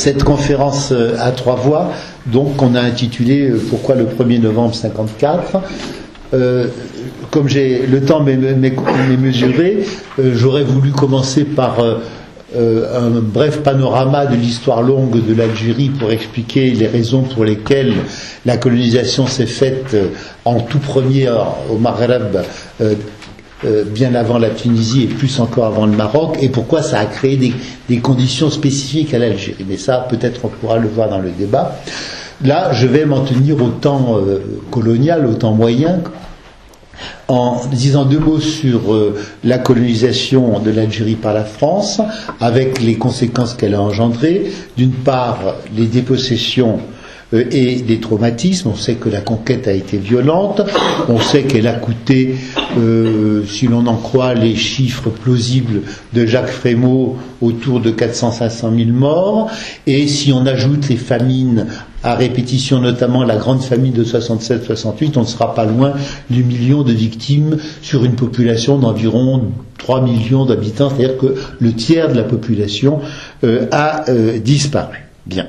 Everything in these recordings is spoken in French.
cette conférence à 3 voix, donc qu'on a intitulée Pourquoi le 1er novembre 54 ? Comme le temps m'est mesuré, j'aurais voulu commencer par un bref panorama de l'histoire longue de l'Algérie pour expliquer les raisons pour lesquelles la colonisation s'est faite en tout premier au Maghreb, bien avant la Tunisie et plus encore avant le Maroc, et pourquoi ça a créé des conditions spécifiques à l'Algérie. Mais ça, peut-être on pourra le voir dans le débat. Là, je vais m'en tenir au temps colonial, au temps moyen, en disant 2 mots sur la colonisation de l'Algérie par la France, avec les conséquences qu'elle a engendrées. D'une part, les dépossessions et des traumatismes. On sait que la conquête a été violente, on sait qu'elle a coûté, si l'on en croit les chiffres plausibles de Jacques Frémaux, autour de 400-500 000 morts, et si on ajoute les famines à répétition, notamment la grande famine de 67-68, on ne sera pas loin du million de victimes sur une population d'environ 3 millions d'habitants, c'est-à-dire que le tiers de la population a disparu. Bien.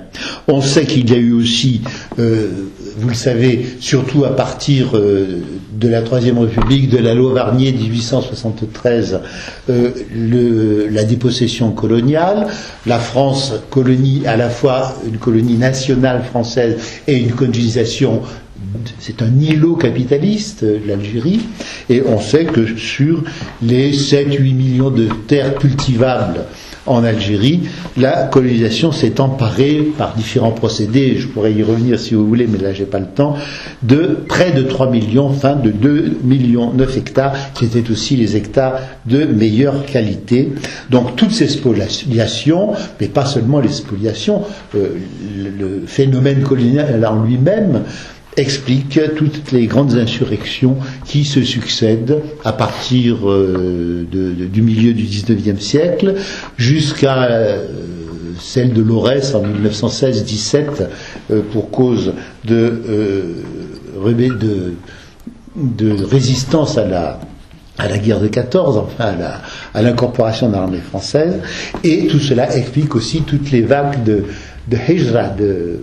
On sait qu'il y a eu aussi, vous le savez, surtout à partir de la Troisième République, de la loi Varnier 1873, la dépossession coloniale. La France, colonie, à la fois une colonie nationale française et une colonisation, c'est un îlot capitaliste, l'Algérie, et on sait que sur les 7-8 millions de terres cultivables en Algérie, la colonisation s'est emparée par différents procédés, je pourrais y revenir si vous voulez, mais là j'ai pas le temps, de près de 3 millions, enfin de 2 millions 9 hectares, qui étaient aussi les hectares de meilleure qualité. Donc toutes ces spoliations, mais pas seulement les spoliations, le phénomène colonial en lui-même explique toutes les grandes insurrections qui se succèdent à partir du milieu du XIXe siècle jusqu'à celle de Laurès en 1916-17 pour cause de résistance à la guerre de 14, enfin à l'incorporation de l'armée française, et tout cela explique aussi toutes les vagues de hijra, de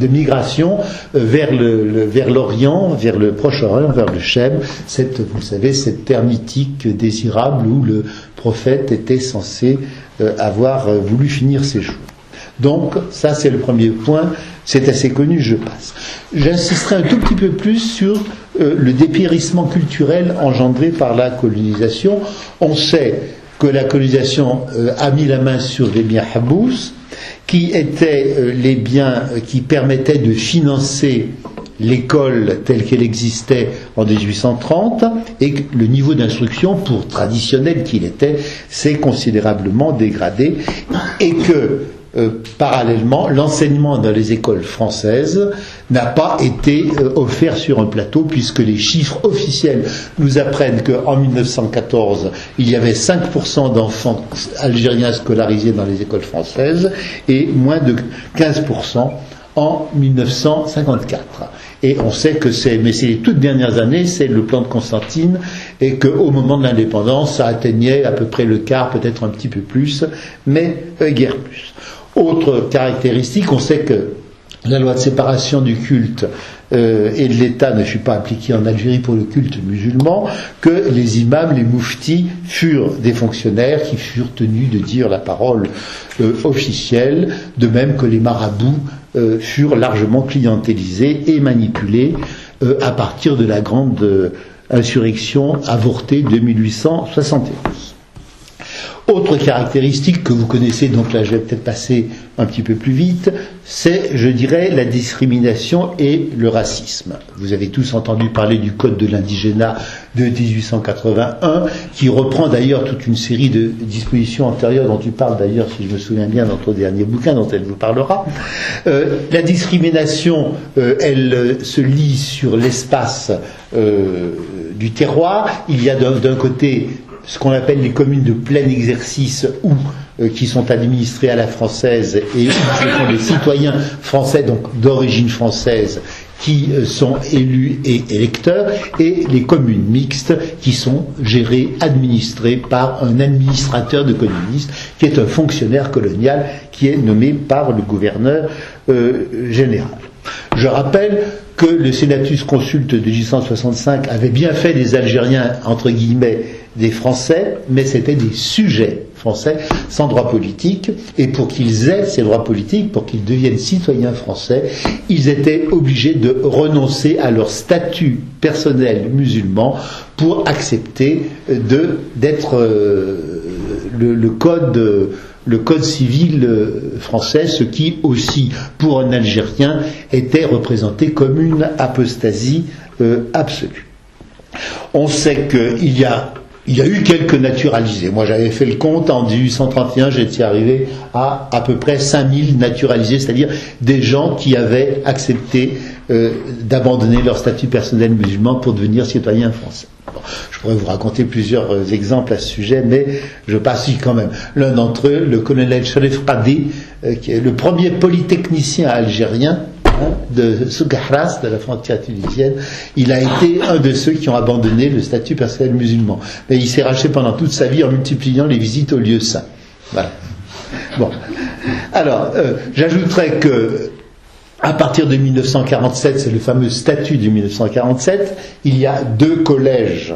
migration vers l'Orient, vers le Proche-Orient, vers le Chem, vous savez, cette terre mythique désirable où le prophète était censé avoir voulu finir ses jours. Donc, ça c'est le premier point, c'est assez connu, je passe. J'insisterai un tout petit peu plus sur le dépérissement culturel engendré par la colonisation. On sait que la colonisation a mis la main sur des biens habous, qui étaient les biens qui permettaient de financer l'école telle qu'elle existait en 1830, et que le niveau d'instruction, pour traditionnel qu'il était, s'est considérablement dégradé, et que parallèlement, l'enseignement dans les écoles françaises n'a pas été offert sur un plateau, puisque les chiffres officiels nous apprennent qu'en 1914, il y avait 5% d'enfants algériens scolarisés dans les écoles françaises et moins de 15% en 1954. Et on sait que mais c'est les toutes dernières années, c'est le plan de Constantine, et qu'au moment de l'indépendance, ça atteignait à peu près le quart, peut-être un petit peu plus, mais guère plus. Autre caractéristique, on sait que la loi de séparation du culte et de l'État ne fut pas appliquée en Algérie pour le culte musulman, que les imams, les mouftis, furent des fonctionnaires qui furent tenus de dire la parole officielle, de même que les marabouts furent largement clientélisés et manipulés à partir de la grande insurrection avortée de 1871. Autre caractéristique que vous connaissez, donc là je vais peut-être passer un petit peu plus vite, c'est, je dirais, la discrimination et le racisme. Vous avez tous entendu parler du Code de l'indigénat de 1881, qui reprend d'ailleurs toute une série de dispositions antérieures dont tu parles d'ailleurs, si je me souviens bien, dans ton dernier bouquin dont elle vous parlera. La discrimination, elle se lie sur l'espace du terroir. Il y a d'un côté ce qu'on appelle les communes de plein exercice ou qui sont administrées à la française, et ce sont les citoyens français, donc d'origine française, qui sont élus et électeurs, et les communes mixtes qui sont gérées, administrées par un administrateur de communistes qui est un fonctionnaire colonial qui est nommé par le gouverneur général. Je rappelle que le Senatus Consulte de 1865 avait bien fait des Algériens, entre guillemets, des Français, mais c'était des sujets français sans droit politique, et pour qu'ils aient ces droits politiques, pour qu'ils deviennent citoyens français, ils étaient obligés de renoncer à leur statut personnel musulman pour accepter d'être le code civil français, ce qui aussi, pour un Algérien, était représenté comme une apostasie absolue. On sait qu'il y a eu quelques naturalisés. Moi, j'avais fait le compte, en 1831, j'étais arrivé à peu près 5000 naturalisés, c'est-à-dire des gens qui avaient accepté d'abandonner leur statut personnel musulman pour devenir citoyens français. Bon, je pourrais vous raconter plusieurs exemples à ce sujet, mais je passe quand même. L'un d'entre eux, le colonel Sharif Qadi, qui est le premier polytechnicien algérien, de Sougahras, de la frontière tunisienne, il a été un de ceux qui ont abandonné le statut personnel musulman. Mais il s'est racheté pendant toute sa vie en multipliant les visites aux lieux saints. Voilà. Bon. Alors, j'ajouterais que à partir de 1947, c'est le fameux statut de 1947, il y a deux collèges.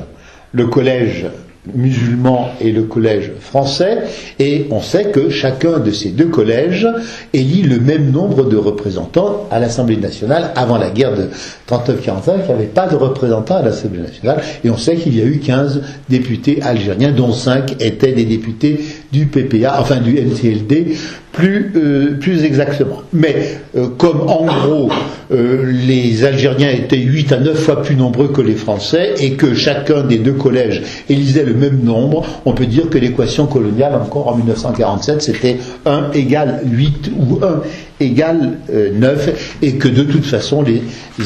Le collège musulman et le collège français, et on sait que chacun de ces deux collèges élit le même nombre de représentants à l'Assemblée nationale. Avant la guerre de 39-45, il n'y avait pas de représentants à l'Assemblée nationale, et on sait qu'il y a eu 15 députés algériens, dont 5 étaient des députés du PPA, enfin du NCLD, plus exactement. Mais comme en gros les Algériens étaient 8 à 9 fois plus nombreux que les Français et que chacun des deux collèges élisait le même nombre, on peut dire que l'équation coloniale, encore en 1947, c'était 1 égale 8 ou 1 égale 9, et que de toute façon les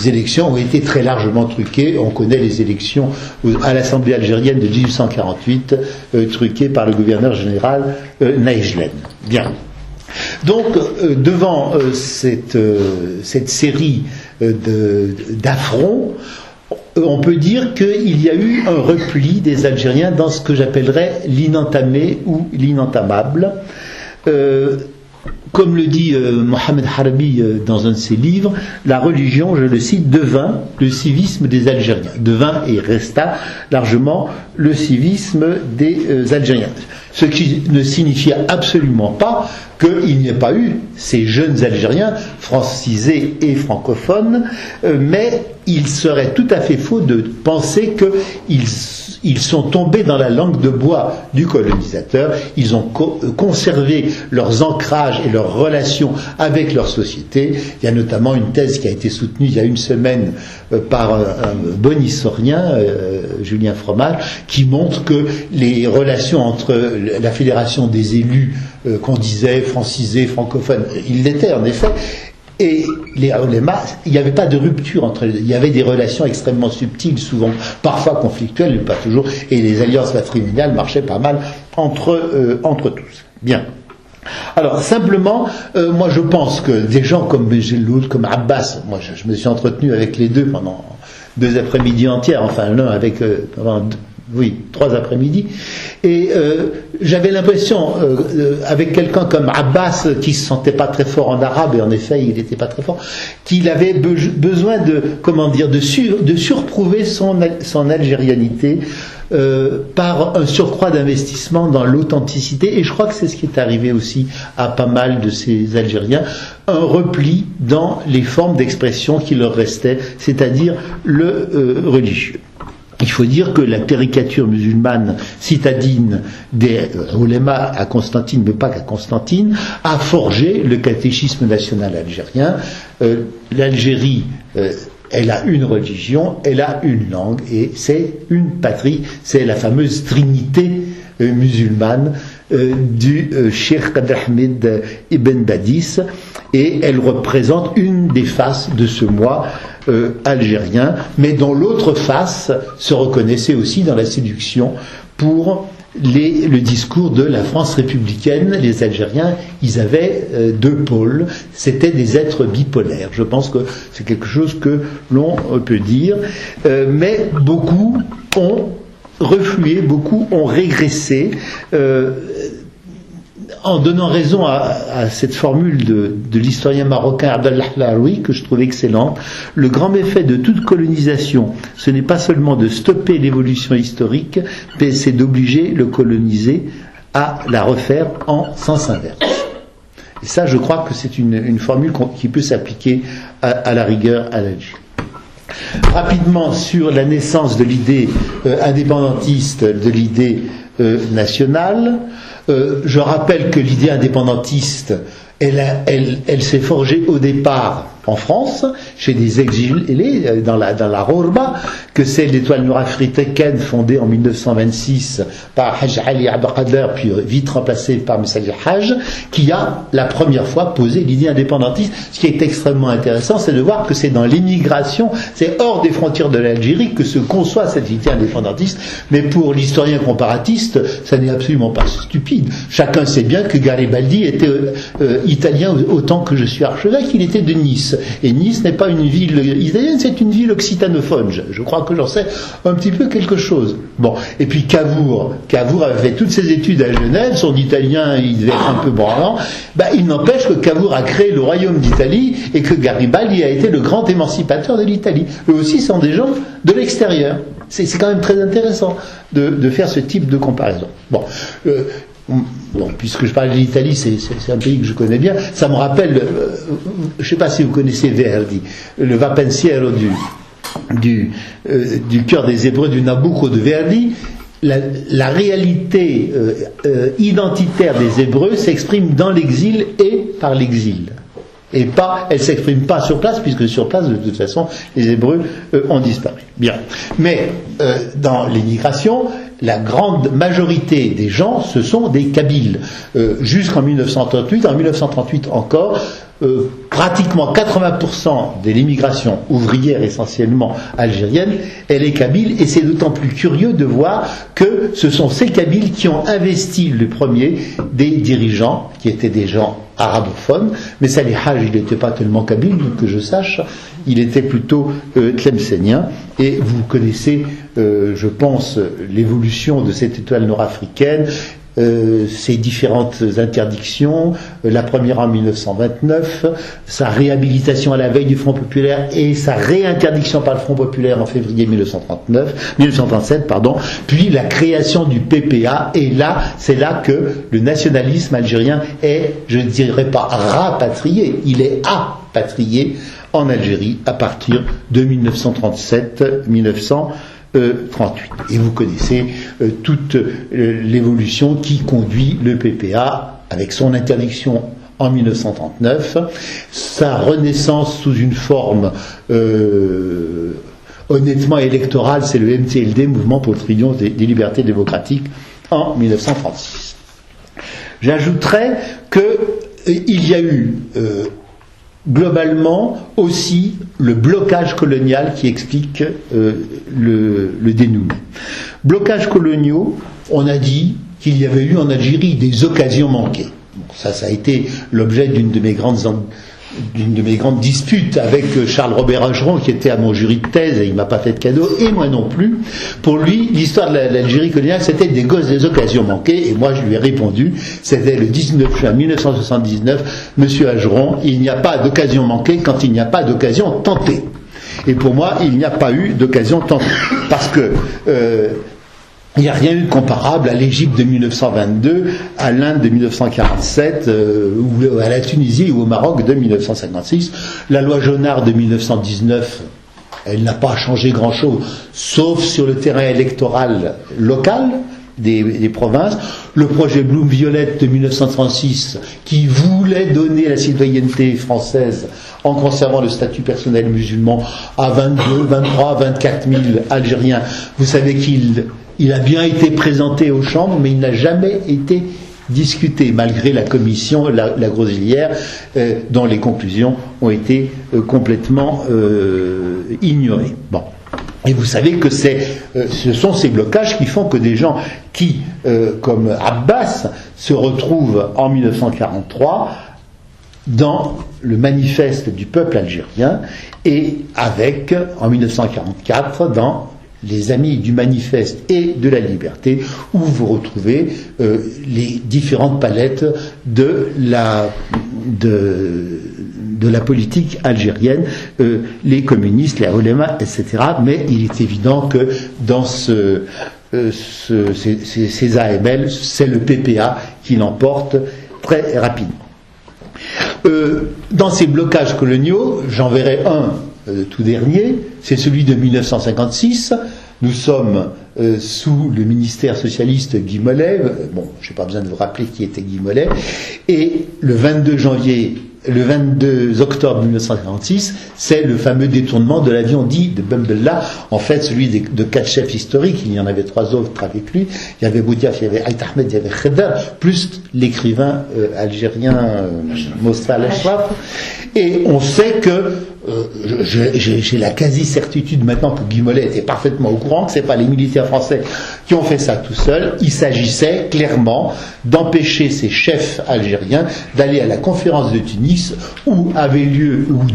élections ont été très largement truquées. On connaît les élections à l'Assemblée algérienne de 1848 truquées par le gouverneur général Naïjlen. Bien. Donc, devant cette série d'affronts, on peut dire qu'il y a eu un repli des Algériens dans ce que j'appellerais l'inentamé ou l'inentamable. Comme le dit Mohamed Harbi dans un de ses livres, la religion, je le cite, devint le civisme des Algériens. Devint et resta largement le civisme des Algériens. Ce qui ne signifiait absolument pas qu'il n'y ait pas eu ces jeunes Algériens, francisés et francophones, mais il serait tout à fait faux de penser qu'ils sont tombés dans la langue de bois du colonisateur. Ils ont conservé leurs ancrages et leurs relations avec leur société. Il y a notamment une thèse qui a été soutenue il y a une semaine par un bon historien, Julien Fromage, qui montre que les relations entre la fédération des élus, qu'on disait francisés, francophones, ils l'étaient en effet, et les oulémas, il n'y avait pas de rupture entre eux. Il y avait des relations extrêmement subtiles, souvent parfois conflictuelles, mais pas toujours, et les alliances matrimoniales marchaient pas mal entre tous. Bien. Alors, simplement, moi je pense que des gens comme Bejeloul, comme Abbas, moi je me suis entretenu avec les deux pendant 2 après-midi entières, enfin l'un avec pendant 3 après-midi, et j'avais l'impression, avec quelqu'un comme Abbas, qui ne se sentait pas très fort en arabe, et en effet il n'était pas très fort, qu'il avait besoin de surprouver son algérianité par un surcroît d'investissement dans l'authenticité, et je crois que c'est ce qui est arrivé aussi à pas mal de ces Algériens, un repli dans les formes d'expression qui leur restaient, c'est-à-dire le religieux. Il faut dire que la caricature musulmane citadine des oulémas à Constantine, mais pas qu'à Constantine, a forgé le catéchisme national algérien. L'Algérie, elle a une religion, elle a une langue, et c'est une patrie, c'est la fameuse trinité musulmane du Cheikh Kader Ahmed Ibn Badis, et elle représente une des faces de ce moi algérien, mais dont l'autre face se reconnaissait aussi dans la séduction pour le discours de la France républicaine. Les Algériens, ils avaient 2 pôles, c'était des êtres bipolaires. Je pense que c'est quelque chose que l'on peut dire, mais beaucoup ont reflué, beaucoup ont régressé. en donnant raison à cette formule de l'historien marocain Abdallah Laroui, que je trouve excellente, le grand méfait de toute colonisation, ce n'est pas seulement de stopper l'évolution historique, mais c'est d'obliger le colonisé à la refaire en sens inverse. Et ça, je crois que c'est une formule qui peut s'appliquer à la rigueur à l'Algérie. Rapidement sur la naissance de l'idée indépendantiste, de l'idée nationale. Je rappelle que l'idée indépendantiste, elle s'est forgée au départ en France, chez des exilés, dans la Rourba, que c'est l'étoile nord-africaine fondée en 1926 par Haj Ali Abdelkader, puis vite remplacée par Messali Haj, qui a la première fois posé l'idée indépendantiste. Ce qui est extrêmement intéressant, c'est de voir que c'est dans l'immigration, c'est hors des frontières de l'Algérie que se conçoit cette idée indépendantiste, mais pour l'historien comparatiste, ça n'est absolument pas stupide. Chacun sait bien que Garibaldi était italien autant que je suis archevêque, il était de Nice. Et Nice n'est pas une ville italienne, c'est une ville occitanophone. Je crois que j'en sais un petit peu quelque chose. Bon, et puis Cavour avait fait toutes ses études à Genève, son italien, il devait être un peu branlant. Il n'empêche que Cavour a créé le royaume d'Italie et que Garibaldi a été le grand émancipateur de l'Italie. Eux aussi sont des gens de l'extérieur. C'est quand même très intéressant de faire ce type de comparaison. Bon, puisque je parle de l'Italie, c'est un pays que je connais bien. Ça me rappelle, je ne sais pas si vous connaissez Verdi, le Va pensiero du cœur des Hébreux du Nabucco de Verdi. La réalité identitaire des Hébreux s'exprime dans l'exil et par l'exil. Et elle s'exprime pas sur place, puisque sur place, de toute façon, les Hébreux ont disparu. Bien. Mais dans l'émigration, la grande majorité des gens, ce sont des Kabyles. Jusqu'en 1938, en 1938 encore, pratiquement 80% de l'immigration ouvrière essentiellement algérienne, elle est kabyle, et c'est d'autant plus curieux de voir que ce sont ces Kabyles qui ont investi le premier des dirigeants, qui étaient des gens arabophones, mais Salih Haj, il n'était pas tellement kabyle, que je sache, il était plutôt tlemcénien, et vous connaissez, je pense, l'évolution de cette étoile nord-africaine, ses différentes interdictions, la première en 1929, sa réhabilitation à la veille du Front populaire et sa réinterdiction par le Front populaire en février 1937, puis la création du PPA, et là, c'est là que le nationalisme algérien est, je ne dirais pas rapatrié, il est apatrié en Algérie à partir de 1937-1938. Et vous connaissez toute l'évolution qui conduit le PPA avec son interdiction en 1939, sa renaissance sous une forme honnêtement électorale, c'est le MTLD, Mouvement pour le triomphe des libertés démocratiques, en 1936. J'ajouterais qu'il y a eu globalement aussi le blocage colonial qui explique le dénouement. Blocages coloniaux, on a dit qu'il y avait eu en Algérie des occasions manquées. Bon, ça a été l'objet d'une de mes grandes disputes avec Charles-Robert Ageron, qui était à mon jury de thèse, et il m'a pas fait de cadeau, et moi non plus. Pour lui, l'histoire de l'Algérie coloniale, c'était des occasions manquées, et moi je lui ai répondu, c'était le 19 juin 1979, Monsieur Ageron, il n'y a pas d'occasion manquée quand il n'y a pas d'occasion tentée. Et pour moi, il n'y a pas eu d'occasion tentée, parce que il n'y a rien eu de comparable à l'Égypte de 1922, à l'Inde de 1947, ou à la Tunisie ou au Maroc de 1956. La loi Jonard de 1919, elle n'a pas changé grand-chose, sauf sur le terrain électoral local des provinces. Le projet Blum-Violette de 1936, qui voulait donner la citoyenneté française en conservant le statut personnel musulman à 22, 23, 24 000 Algériens. Vous savez qu'il a bien été présenté aux chambres, mais il n'a jamais été discuté, malgré la commission, la Grosilière, dont les conclusions ont été complètement ignorées. Bon. Et vous savez que ce sont ces blocages qui font que des gens qui, comme Abbas, se retrouvent en 1943 dans le manifeste du peuple algérien, et avec, en 1944, dans les Amis du Manifeste et de la Liberté, où vous retrouvez les différentes palettes de la politique algérienne, les communistes, les oulémas, etc. Mais il est évident que dans ces AML, c'est le PPA qui l'emporte très rapidement. Dans ces blocages coloniaux, j'en verrai un tout dernier, c'est celui de 1956. Nous sommes sous le ministère socialiste Guy Mollet. Bon, je n'ai pas besoin de vous rappeler qui était Guy Mollet. Et le 22 octobre 1946, c'est le fameux détournement de l'avion dit de Ben Bella, en fait celui de 4 chefs historiques. Il y en avait 3 autres avec lui. Il y avait Boudiaf, il y avait Ait Ahmed, il y avait Khedar, plus l'écrivain algérien Moussa Al-Ashraf. Et on sait que j'ai la quasi-certitude maintenant que Guy Mollet était parfaitement au courant que ce n'est pas les militaires français qui ont fait ça tout seuls. Il s'agissait clairement d'empêcher ces chefs algériens d'aller à la conférence de Tunis où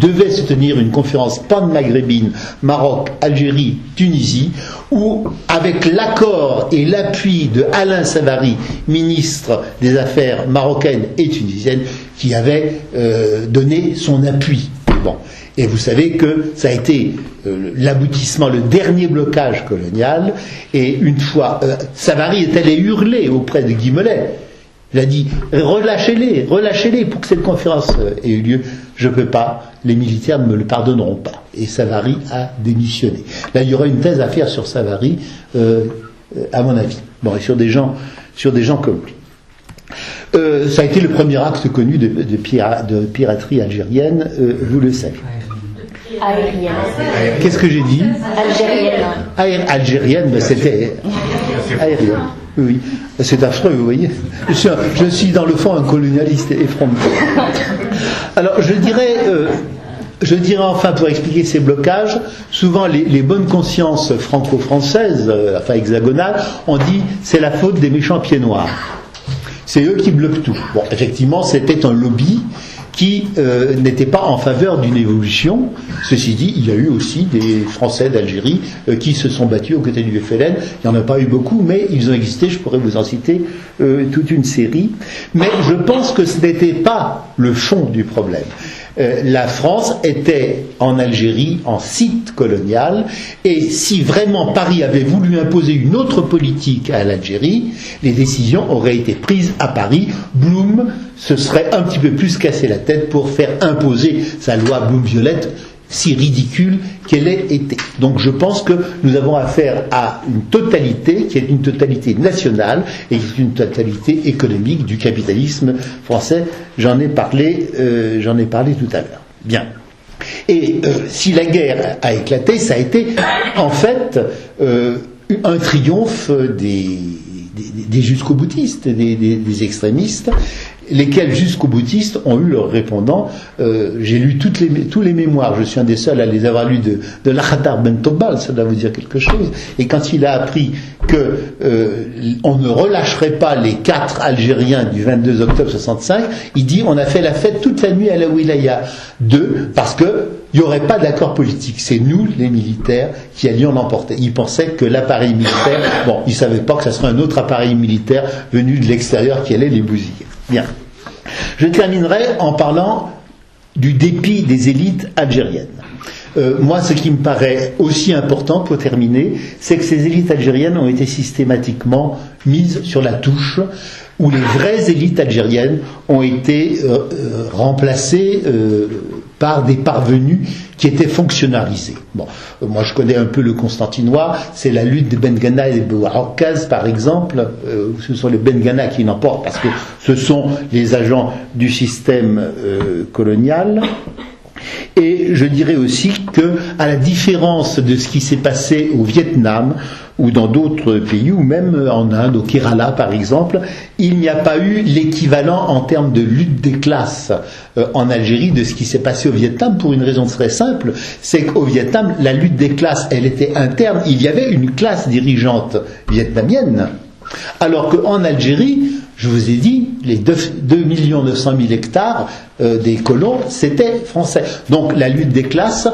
devait se tenir une conférence pan-maghrébine Maroc, Algérie, Tunisie, où avec l'accord et l'appui de Alain Savary, ministre des Affaires marocaines et tunisiennes, qui avait donné son appui. Bon. Et vous savez que ça a été l'aboutissement, le dernier blocage colonial, et une fois, Savary est allé hurler auprès de Guy Mollet. Il a dit relâchez-les pour que cette conférence ait eu lieu. Je ne peux pas, les militaires ne me le pardonneront pas. Et Savary a démissionné. Là, il y aura une thèse à faire sur Savary, à mon avis. Bon, et sur des gens comme lui. Ça a été le premier acte connu de piraterie algérienne, vous le savez. Aérienne. Qu'est-ce que j'ai dit ? Algérienne. Algérienne, mais c'était aérienne. Oui, c'est affreux, vous voyez. Je suis dans le fond un colonialiste effronté. Alors, je dirais enfin, pour expliquer ces blocages, souvent les bonnes consciences franco-françaises, enfin hexagonales, ont dit c'est la faute des méchants pieds noirs. C'est eux qui bloquent tout. Bon, effectivement, c'était un lobby qui n'était pas en faveur d'une évolution. Ceci dit, il y a eu aussi des Français d'Algérie qui se sont battus aux côtés du FLN. Il n'y en a pas eu beaucoup, mais ils ont existé. Je pourrais vous en citer toute une série. Mais je pense que ce n'était pas le fond du problème. La France était en Algérie en site colonial, et si vraiment Paris avait voulu imposer une autre politique à l'Algérie, les décisions auraient été prises à Paris. Blum se serait un petit peu plus cassé la tête pour faire imposer sa loi Blum-Violette, si ridicule qu'elle ait été. Donc je pense que nous avons affaire à une totalité qui est une totalité nationale et qui est une totalité économique du capitalisme français. J'en ai parlé tout à l'heure. Bien. Et si la guerre a éclaté, ça a été en fait un triomphe des jusqu'au-boutistes, des extrémistes, lesquels jusqu'au-boutistes ont eu leurs répondants. J'ai lu tous les mémoires, je suis un des seuls à les avoir lus de l'Akhatar Ben Tobal, ça doit vous dire quelque chose. Et quand il a appris que on ne relâcherait pas les 4 Algériens du 22 octobre 65, il dit on a fait la fête toute la nuit à la Wilaya 2 parce que il n'y aurait pas d'accord politique. C'est nous, les militaires, qui allions l'emporter. Ils pensaient que l'appareil militaire, bon, ils ne savaient pas que ce serait un autre appareil militaire venu de l'extérieur qui allait les bousiller. Bien. Je terminerai en parlant du dépit des élites algériennes. Moi, ce qui me paraît aussi important pour terminer, c'est que ces élites algériennes ont été systématiquement mises sur la touche, où les vraies élites algériennes ont été remplacées par des parvenus qui étaient fonctionnalisés. Bon, moi je connais un peu le constantinois, c'est la lutte de Ben Ghana et de Bouaroukaz par exemple, ce sont les Ben Ghana qui l'emportent parce que ce sont les agents du système colonial. Et je dirais aussi que, à la différence de ce qui s'est passé au Vietnam ou dans d'autres pays, ou même en Inde, au Kerala par exemple, il n'y a pas eu l'équivalent en termes de lutte des classes en Algérie de ce qui s'est passé au Vietnam, pour une raison très simple, c'est qu'au Vietnam, la lutte des classes, elle était interne, il y avait une classe dirigeante vietnamienne, alors qu'en Algérie, je vous ai dit, les 2 900 000 hectares des colons, c'était français. Donc la lutte des classes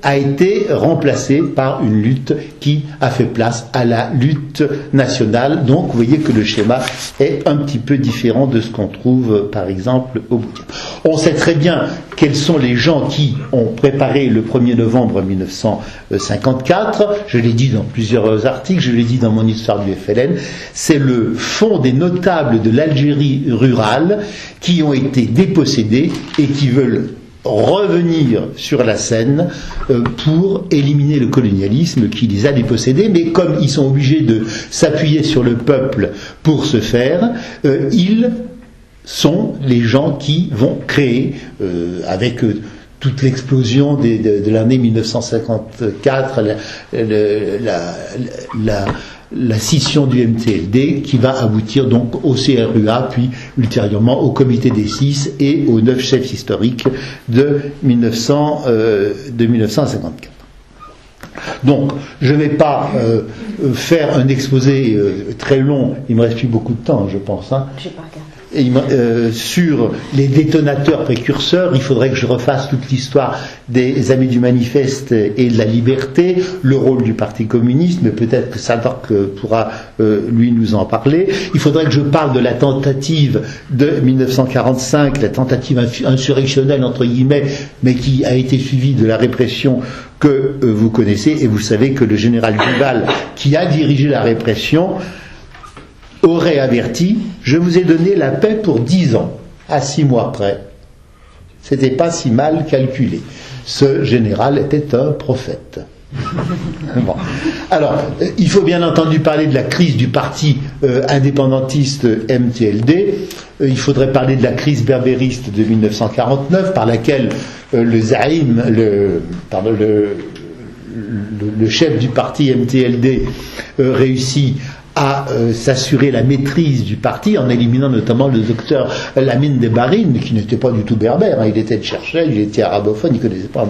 a été remplacée par une lutte qui a fait place à la lutte nationale. Donc vous voyez que le schéma est un petit peu différent de ce qu'on trouve par exemple au Boutier. On sait très bien quels sont les gens qui ont préparé le 1er novembre 1954. Je l'ai dit dans plusieurs articles, je l'ai dit dans mon histoire du FLN. C'est le Fonds des notables de l'Algérie rurale qui ont été dépossédés et qui veulent revenir sur la scène pour éliminer le colonialisme qui les a dépossédés, mais comme ils sont obligés de s'appuyer sur le peuple pour ce faire, ils sont les gens qui vont créer, avec toute l'explosion de l'année 1954, la scission du MTLD qui va aboutir donc au CRUA, puis ultérieurement au comité des 6 et aux 9 chefs historiques de 1954. Donc, je ne vais pas faire un exposé très long, il me reste plus beaucoup de temps, je pense. Hein. J'ai pas regardé. Sur les détonateurs précurseurs, il faudrait que je refasse toute l'histoire des Amis du Manifeste et de la liberté, le rôle du Parti communiste, mais peut-être que Sadak pourra lui nous en parler. Il faudrait que je parle de la tentative de 1945, la tentative insurrectionnelle entre guillemets, mais qui a été suivie de la répression que vous connaissez, et vous savez que le général Duval, qui a dirigé la répression, aurait averti, je vous ai donné la paix pour 10 ans, à 6 mois près. C'était pas si mal calculé. Ce général était un prophète. Bon. Alors, il faut bien entendu parler de la crise du parti indépendantiste MTLD. Il faudrait parler de la crise berbériste de 1949, par laquelle le Zaïm, le chef du parti MTLD, réussit à s'assurer la maîtrise du parti en éliminant notamment le docteur Lamine Debarine, qui n'était pas du tout berbère, hein, il était de Cherchel, il était arabophone, il ne connaissait pas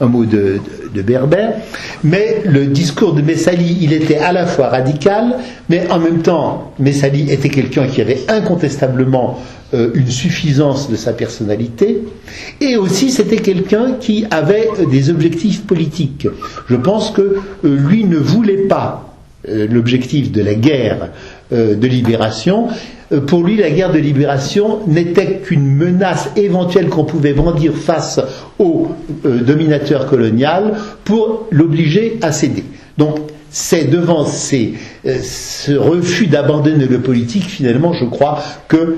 un mot de berbère. Mais le discours de Messali, il était à la fois radical, mais en même temps, Messali était quelqu'un qui avait incontestablement une suffisance de sa personnalité, et aussi c'était quelqu'un qui avait des objectifs politiques. Je pense que lui ne voulait pas l'objectif de la guerre de libération. Pour lui, la guerre de libération n'était qu'une menace éventuelle qu'on pouvait brandir face au dominateur colonial pour l'obliger à céder. Donc, c'est devant ce refus d'abandonner le politique, finalement, je crois que,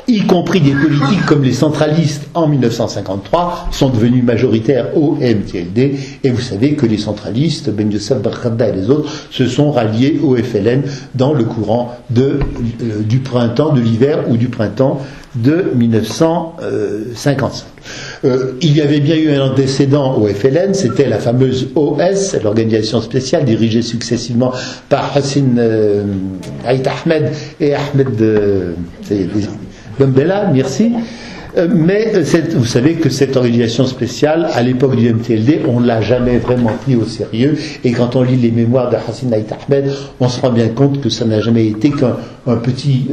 y compris des politiques comme les centralistes en 1953, sont devenus majoritaires au MTLD, et vous savez que les centralistes, Ben Youssef Barkhada et les autres, se sont ralliés au FLN dans le courant du printemps, de l'hiver ou du printemps de 1955. Il y avait bien eu un antécédent au FLN, c'était la fameuse OS, l'organisation spéciale dirigée successivement par Hassan Haït Ahmed et Ahmed Bembella, merci. Mais vous savez que cette organisation spéciale, à l'époque du MTLD, on ne l'a jamais vraiment pris au sérieux. Et quand on lit les mémoires de Hassan Haït Ahmed, on se rend bien compte que ça n'a jamais été qu'un petit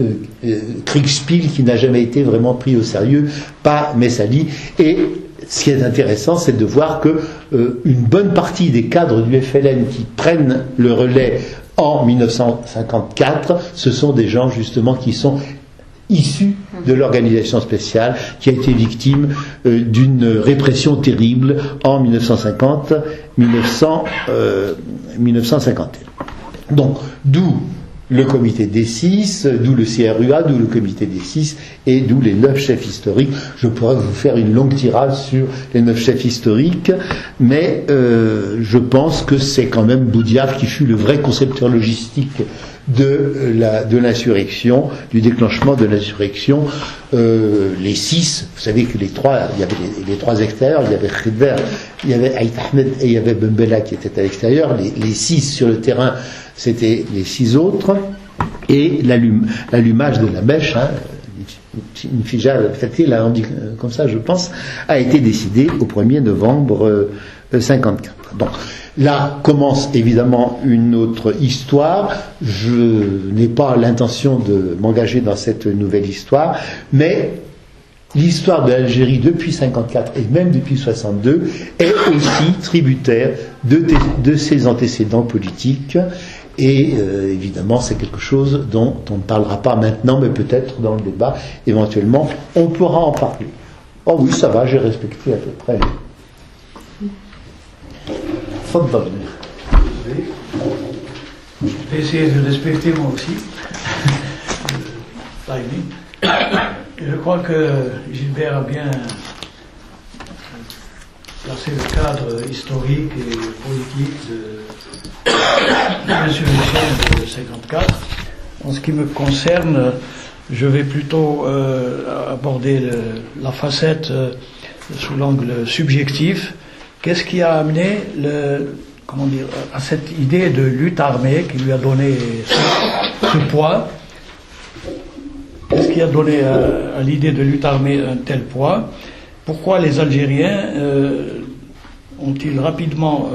Kriegspiel qui n'a jamais été vraiment pris au sérieux par Messali. Et ce qui est intéressant, c'est de voir que une bonne partie des cadres du FLN qui prennent le relais en 1954, ce sont des gens justement qui sont issus de l'organisation spéciale qui a été victime d'une répression terrible en 1950-1951. Donc, d'où le comité des 6, d'où le CRUA, d'où le comité des 6 et d'où les 9 chefs historiques. Je pourrais vous faire une longue tirade sur les 9 chefs historiques, mais je pense que c'est quand même Boudiaf qui fut le vrai concepteur logistique de l'insurrection, du déclenchement de l'insurrection. Les 6, vous savez que il y avait les 3 extérieurs, il y avait Khidver, il y avait Haït Ahmed et il y avait Bembella qui étaient à l'extérieur. Les 6 sur le terrain, c'était les 6 autres, et l'allumage de la mèche, hein, une fija fatile, on dit comme ça, je pense, a été décidé au 1er novembre 54. Donc là commence évidemment une autre histoire. Je n'ai pas l'intention de m'engager dans cette nouvelle histoire, mais l'histoire de l'Algérie depuis 54 et même depuis 62 est aussi tributaire de ses antécédents politiques. Et évidemment, c'est quelque chose dont on ne parlera pas maintenant, mais peut-être dans le débat, éventuellement, on pourra en parler. Oh oui, ça va, j'ai respecté à peu près. Je vais essayer de respecter moi aussi. Je crois que Gilbert a bien placé le cadre historique et politique de l'insurrection de 54. En ce qui me concerne, je vais plutôt aborder la facette sous l'angle subjectif. Qu'est-ce qui a amené à cette idée de lutte armée qui lui a donné ce poids? Qu'est-ce qui a donné à l'idée de lutte armée un tel poids? Pourquoi les Algériens ont-ils rapidement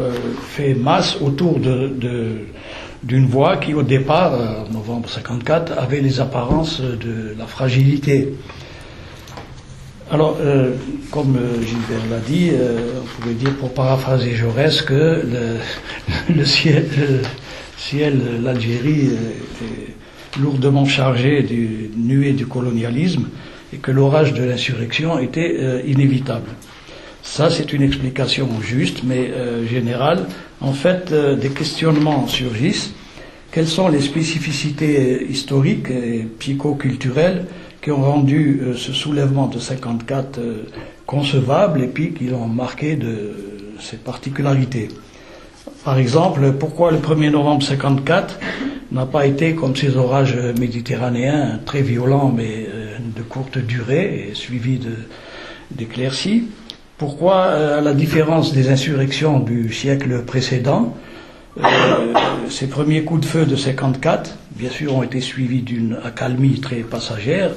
fait masse autour d'une voie qui, au départ, en novembre 54, avait les apparences de la fragilité? Alors, comme Gilbert l'a dit, on pouvait dire, pour paraphraser Jaurès, que le ciel de l'Algérie était lourdement chargé du nuée du colonialisme et que l'orage de l'insurrection était inévitable. Ça, c'est une explication juste, mais générale. En fait, des questionnements surgissent. Quelles sont les spécificités historiques et psychoculturelles qui ont rendu ce soulèvement de 54 concevable et puis qui l'ont marqué de ses particularités? Par exemple, pourquoi le 1er novembre 54 n'a pas été, comme ces orages méditerranéens, très violents mais de courte durée et suivis d'éclaircies? Pourquoi, à la différence des insurrections du siècle précédent, ces premiers coups de feu de 54, bien sûr, ont été suivis d'une accalmie très passagère,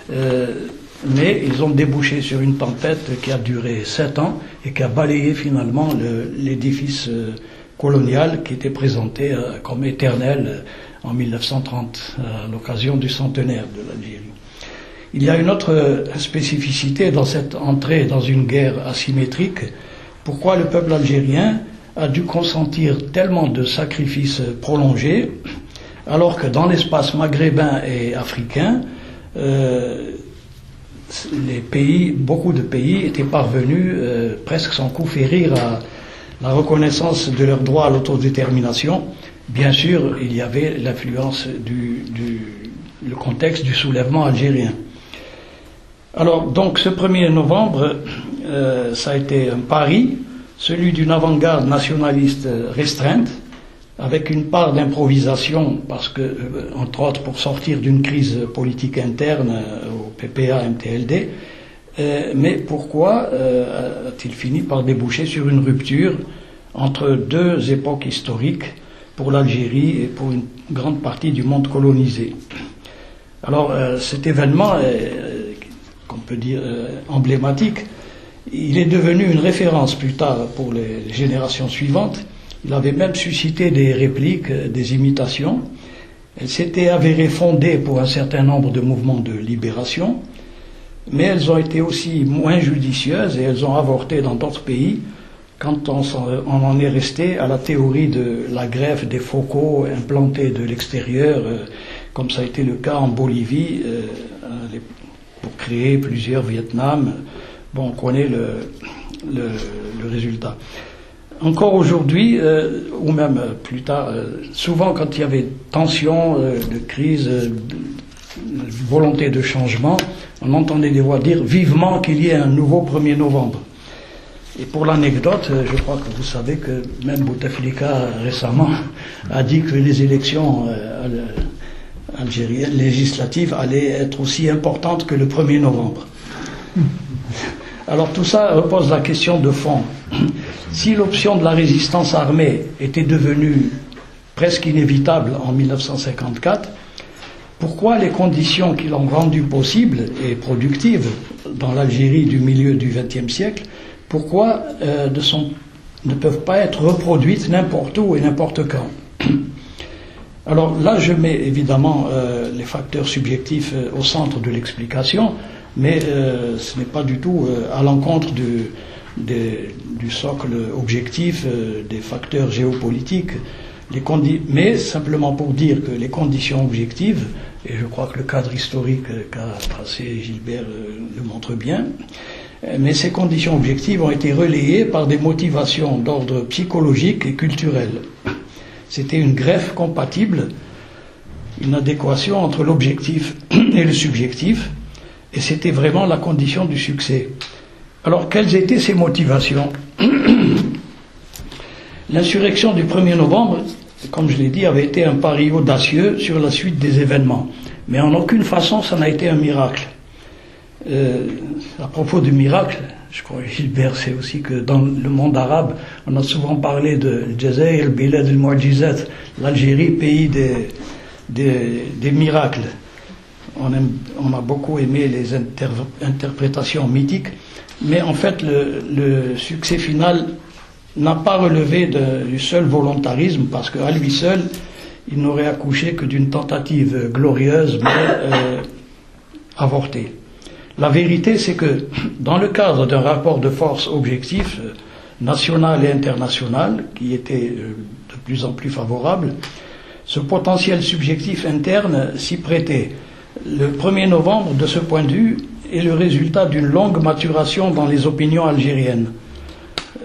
mais ils ont débouché sur une tempête qui a duré 7 ans et qui a balayé finalement l'édifice colonial qui était présenté comme éternel en 1930, à l'occasion du centenaire de l'Algérie. Il y a une autre spécificité dans cette entrée dans une guerre asymétrique. Pourquoi le peuple algérien a dû consentir tellement de sacrifices prolongés, alors que dans l'espace maghrébin et africain, beaucoup de pays étaient parvenus, presque sans coup férir, à la reconnaissance de leur droit à l'autodétermination. Bien sûr, il y avait l'influence le contexte du soulèvement algérien. Alors, donc, ce 1er novembre, ça a été un pari, celui d'une avant-garde nationaliste restreinte, avec une part d'improvisation, parce que, entre autres, pour sortir d'une crise politique interne au PPA-MTLD, mais pourquoi a-t-il fini par déboucher sur une rupture entre deux époques historiques pour l'Algérie et pour une grande partie du monde colonisé? Alors, cet événement, qu'on peut dire emblématique, il est devenu une référence plus tard pour les générations suivantes. Il avait même suscité des répliques, des imitations. Elles s'étaient avérées fondées pour un certain nombre de mouvements de libération, mais elles ont été aussi moins judicieuses et elles ont avorté dans d'autres pays quand on en est resté à la théorie de la greffe des focaux implantés de l'extérieur, comme ça a été le cas en Bolivie, pour créer plusieurs Vietnam. Bon, on connaît le résultat. Encore aujourd'hui, ou même plus tard, souvent quand il y avait tension, de crise, de volonté de changement, on entendait des voix dire vivement qu'il y ait un nouveau 1er novembre. Et pour l'anecdote, je crois que vous savez que même Bouteflika récemment a dit que les élections algériennes législatives allaient être aussi importantes que le 1er novembre. Alors tout ça repose la question de fond. Si l'option de la résistance armée était devenue presque inévitable en 1954, pourquoi les conditions qui l'ont rendue possible et productive dans l'Algérie du milieu du XXe siècle, pourquoi ne sont ne peuvent pas être reproduites n'importe où et n'importe quand. Alors là, je mets évidemment les facteurs subjectifs au centre de l'explication, mais ce n'est pas du tout à l'encontre du socle objectif des facteurs géopolitiques, mais simplement pour dire que les conditions objectives, et je crois que le cadre historique qu'a tracé Gilbert le montre bien, mais ces conditions objectives ont été relayées par des motivations d'ordre psychologique et culturel. C'était une greffe compatible, une adéquation entre l'objectif et le subjectif, et c'était vraiment la condition du succès. Alors, quelles étaient ces motivations? L'insurrection du 1er novembre, comme je l'ai dit, avait été un pari audacieux sur la suite des événements. Mais en aucune façon, ça n'a été un miracle. À propos du miracle, je crois que Gilbert sait aussi que dans le monde arabe, on a souvent parlé de Jazair, Bilad al-Mu'jizat, l'Algérie, pays des miracles. On a beaucoup aimé les interprétations mythiques, mais en fait, le succès final n'a pas relevé du seul volontarisme, parce qu'à lui seul, il n'aurait accouché que d'une tentative glorieuse, mais avortée. La vérité, c'est que dans le cadre d'un rapport de force objectif, national et international, qui était de plus en plus favorable, ce potentiel subjectif interne s'y prêtait. Le 1er novembre, de ce point de vue, est le résultat d'une longue maturation dans les opinions algériennes.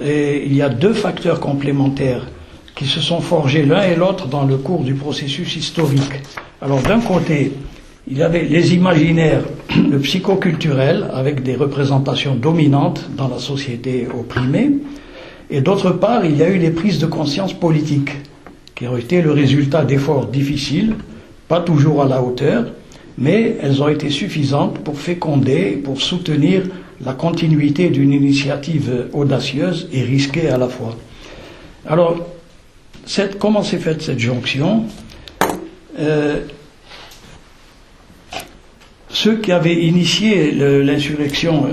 Et il y a deux facteurs complémentaires qui se sont forgés l'un et l'autre dans le cours du processus historique. Alors d'un côté, il y avait les imaginaires, le psychoculturel, avec des représentations dominantes dans la société opprimée, et d'autre part, il y a eu les prises de conscience politiques, qui ont été le résultat d'efforts difficiles, pas toujours à la hauteur, mais elles ont été suffisantes pour féconder, pour soutenir la continuité d'une initiative audacieuse et risquée à la fois. Alors, comment s'est faite cette jonction? Ceux qui avaient initié l'insurrection,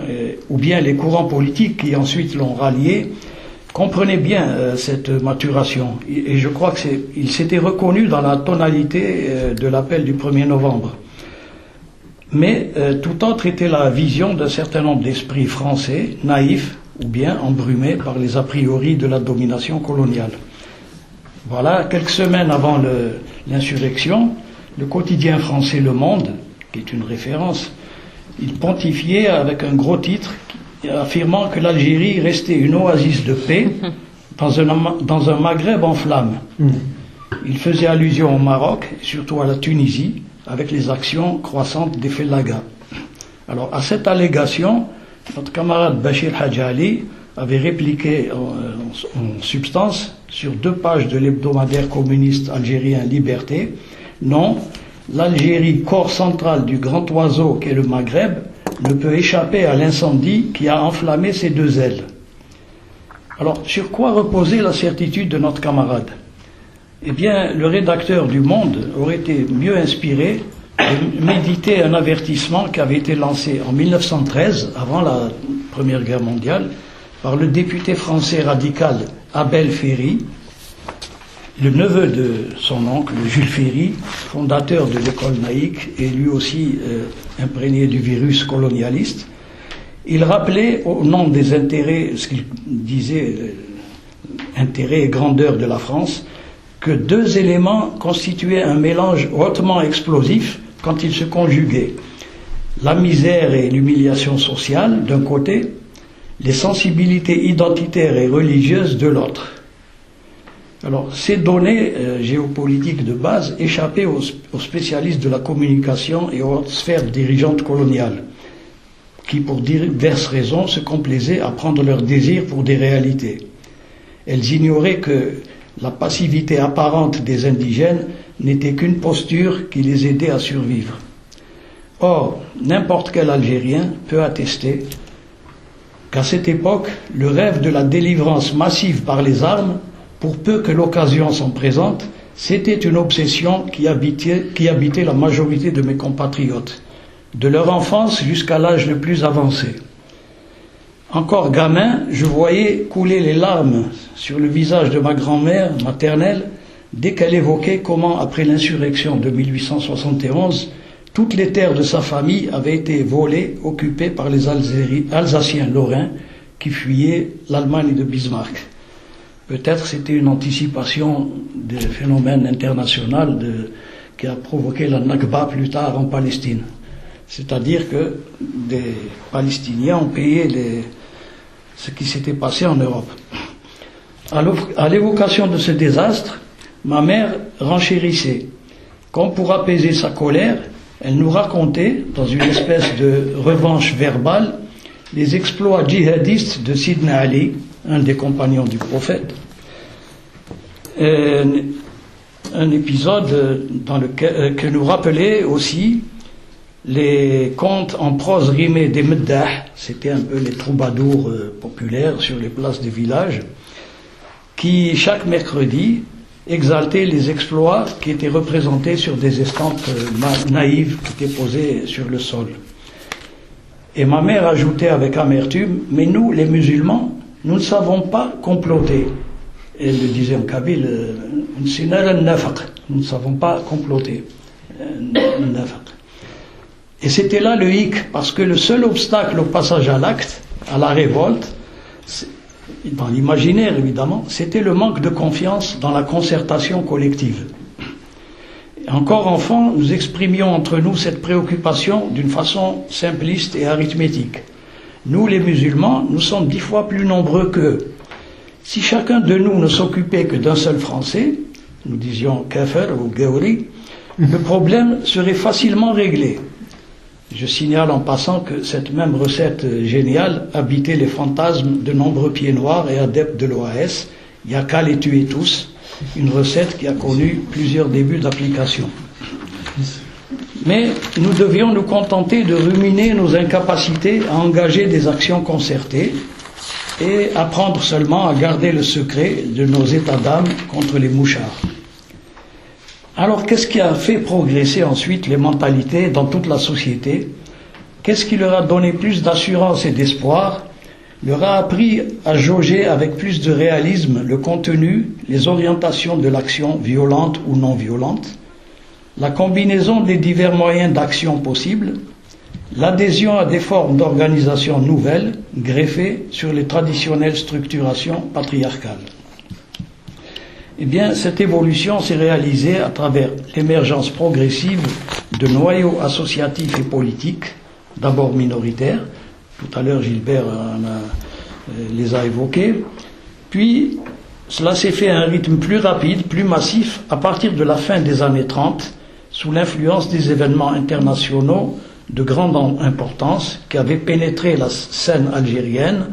ou bien les courants politiques qui ensuite l'ont ralliée, comprenaient bien cette maturation. Et je crois qu'ils s'étaient reconnus dans la tonalité de l'appel du 1er novembre. Mais tout autre était la vision d'un certain nombre d'esprits français, naïfs, ou bien embrumés par les a priori de la domination coloniale. Voilà, quelques semaines avant l'insurrection, le quotidien français Le Monde, qui est une référence, il pontifiait avec un gros titre affirmant que l'Algérie restait une oasis de paix dans un Maghreb en flammes. Il faisait allusion au Maroc, et surtout à la Tunisie, avec les actions croissantes des Fellagas. Alors, à cette allégation, notre camarade Bachir Hadjali avait répliqué en substance, sur 2 pages de l'hebdomadaire communiste algérien Liberté, non, l'Algérie, corps central du grand oiseau qu'est le Maghreb, ne peut échapper à l'incendie qui a enflammé ses 2 ailes. Alors, sur quoi reposait la certitude de notre camarade? Eh bien, le rédacteur du Monde aurait été mieux inspiré de méditer un avertissement qui avait été lancé en 1913, avant la Première Guerre mondiale, par le député français radical Abel Ferry, le neveu de son oncle, Jules Ferry, fondateur de l'école laïque et lui aussi imprégné du virus colonialiste. Il rappelait, au nom des intérêts, ce qu'il disait, intérêts et grandeur de la France, que 2 éléments constituaient un mélange hautement explosif quand ils se conjuguaient. La misère et l'humiliation sociale, d'un côté, les sensibilités identitaires et religieuses de l'autre. Alors, ces données géopolitiques de base échappaient aux spécialistes de la communication et aux hautes sphères dirigeantes coloniales, qui, pour diverses raisons, se complaisaient à prendre leur désir pour des réalités. Elles ignoraient que la passivité apparente des indigènes n'était qu'une posture qui les aidait à survivre. Or, n'importe quel Algérien peut attester qu'à cette époque, le rêve de la délivrance massive par les armes, pour peu que l'occasion s'en présente, c'était une obsession qui habitait la majorité de mes compatriotes, de leur enfance jusqu'à l'âge le plus avancé. Encore gamin, je voyais couler les larmes sur le visage de ma grand-mère maternelle dès qu'elle évoquait comment, après l'insurrection de 1871, toutes les terres de sa famille avaient été volées, occupées par les Alsaciens lorrains qui fuyaient l'Allemagne de Bismarck. Peut-être c'était une anticipation des phénomènes internationaux qui a provoqué la Nakba plus tard en Palestine. C'est-à-dire que des Palestiniens ont payé ce qui s'était passé en Europe. À l'évocation de ce désastre, ma mère renchérissait. Comme pour apaiser sa colère, elle nous racontait, dans une espèce de revanche verbale, les exploits djihadistes de Sidna Ali, un des compagnons du prophète. Un épisode que nous rappelait aussi les contes en prose rimée des Meddah, c'était un peu les troubadours populaires sur les places des villages, qui chaque mercredi exaltaient les exploits qui étaient représentés sur des estampes naïves qui étaient posées sur le sol. Et ma mère ajoutait avec amertume, mais nous, les musulmans, nous ne savons pas comploter. Et elle le disait en kabyle, nous ne savons pas comploter. Et c'était là le hic, parce que le seul obstacle au passage à l'acte, à la révolte, dans l'imaginaire évidemment, c'était le manque de confiance dans la concertation collective. Encore enfant, nous exprimions entre nous cette préoccupation d'une façon simpliste et arithmétique. Nous, les musulmans, nous sommes 10 fois plus nombreux qu'eux. Si chacun de nous ne s'occupait que d'un seul français, nous disions kafir ou gaouri, le problème serait facilement réglé. Je signale en passant que cette même recette géniale habitait les fantasmes de nombreux pieds noirs et adeptes de l'OAS. Il n'y a qu'à les tuer tous. Une recette qui a connu plusieurs débuts d'application. Mais nous devions nous contenter de ruminer nos incapacités à engager des actions concertées et apprendre seulement à garder le secret de nos états d'âme contre les mouchards. Alors, qu'est-ce qui a fait progresser ensuite les mentalités dans toute la société? Qu'est-ce qui leur a donné plus d'assurance et d'espoir? Leur a appris à jauger avec plus de réalisme le contenu, les orientations de l'action violente ou non violente, la combinaison des divers moyens d'action possibles, l'adhésion à des formes d'organisation nouvelles greffées sur les traditionnelles structurations patriarcales. Eh bien, cette évolution s'est réalisée à travers l'émergence progressive de noyaux associatifs et politiques, d'abord minoritaires. Tout à l'heure, Gilbert les a évoqués. Puis, cela s'est fait à un rythme plus rapide, plus massif, à partir de la fin des années 30, sous l'influence des événements internationaux de grande importance qui avaient pénétré la scène algérienne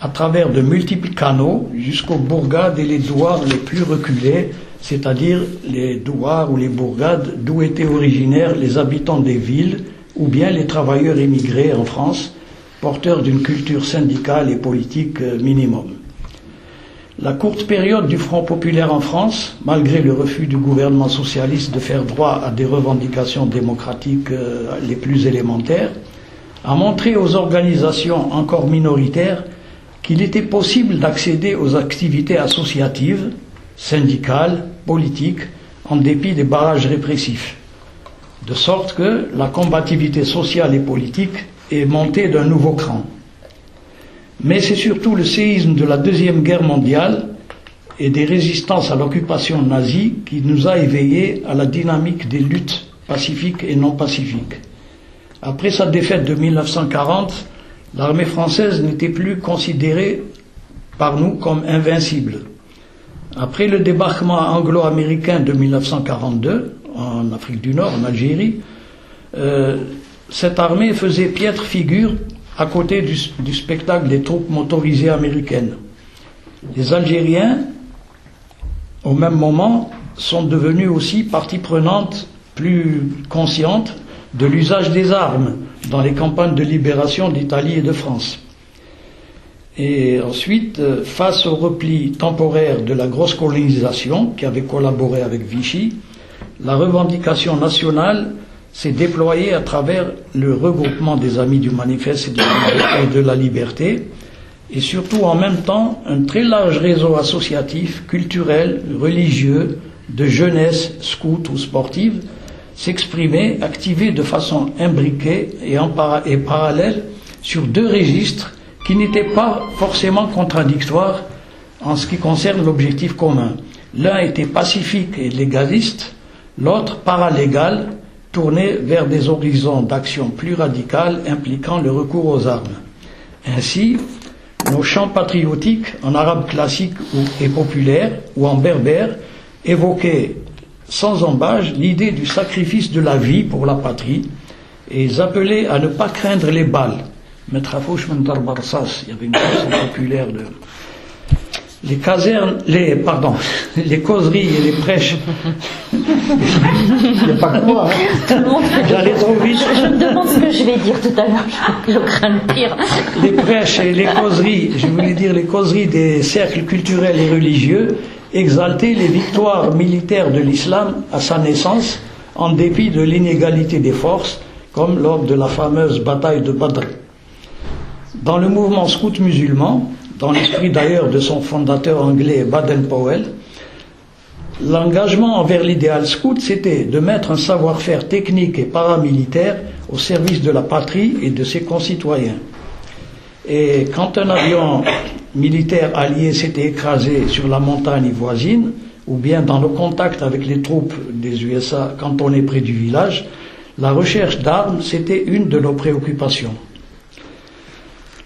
à travers de multiples canaux jusqu'aux bourgades et les douars les plus reculés, c'est-à-dire les douars ou les bourgades d'où étaient originaires les habitants des villes ou bien les travailleurs émigrés en France, porteurs d'une culture syndicale et politique minimum. La courte période du Front populaire en France, malgré le refus du gouvernement socialiste de faire droit à des revendications démocratiques les plus élémentaires, a montré aux organisations encore minoritaires qu'il était possible d'accéder aux activités associatives, syndicales, politiques, en dépit des barrages répressifs. De sorte que la combativité sociale et politique est montée d'un nouveau cran. Mais c'est surtout le séisme de la Deuxième Guerre mondiale et des résistances à l'occupation nazie qui nous a éveillés à la dynamique des luttes pacifiques et non pacifiques. Après sa défaite de 1940, l'armée française n'était plus considérée par nous comme invincible. Après le débarquement anglo-américain de 1942, en Afrique du Nord, en Algérie, cette armée faisait piètre figure à côté du spectacle des troupes motorisées américaines. Les Algériens, au même moment, sont devenus aussi partie prenante plus consciente de l'usage des armes dans les campagnes de libération d'Italie et de France. Et ensuite, face au repli temporaire de la grosse colonisation qui avait collaboré avec Vichy, la revendication nationale s'est déployée à travers le regroupement des Amis du Manifeste et de la Liberté, et surtout en même temps un très large réseau associatif, culturel, religieux, de jeunesse, scout ou sportive, s'exprimer, activer de façon imbriquée et parallèle sur deux registres qui n'étaient pas forcément contradictoires en ce qui concerne l'objectif commun. L'un était pacifique et légaliste, l'autre paralégal, tourné vers des horizons d'action plus radicales impliquant le recours aux armes. Ainsi, nos chants patriotiques en arabe classique et populaire ou en berbère évoquaient sans embâche l'idée du sacrifice de la vie pour la patrie et ils appelaient à ne pas craindre les balles. Il y avait une chanson populaire de... Les casernes, les causeries et les prêches. Il n'y a pas que moi, hein. J'allais trop vite. Je me demande ce que je vais dire tout à l'heure, je crains le pire. Les prêches et les causeries, je voulais dire les causeries des cercles culturels et religieux, exaltaient les victoires militaires de l'islam à sa naissance, en dépit de l'inégalité des forces, comme lors de la fameuse bataille de Badr. Dans le mouvement scout musulman, dans l'esprit d'ailleurs de son fondateur anglais Baden-Powell, l'engagement envers l'idéal scout, c'était de mettre un savoir-faire technique et paramilitaire au service de la patrie et de ses concitoyens. Et quand un avion militaire allié s'était écrasé sur la montagne voisine, ou bien dans le contact avec les troupes des USA quand on est près du village, la recherche d'armes, c'était une de nos préoccupations.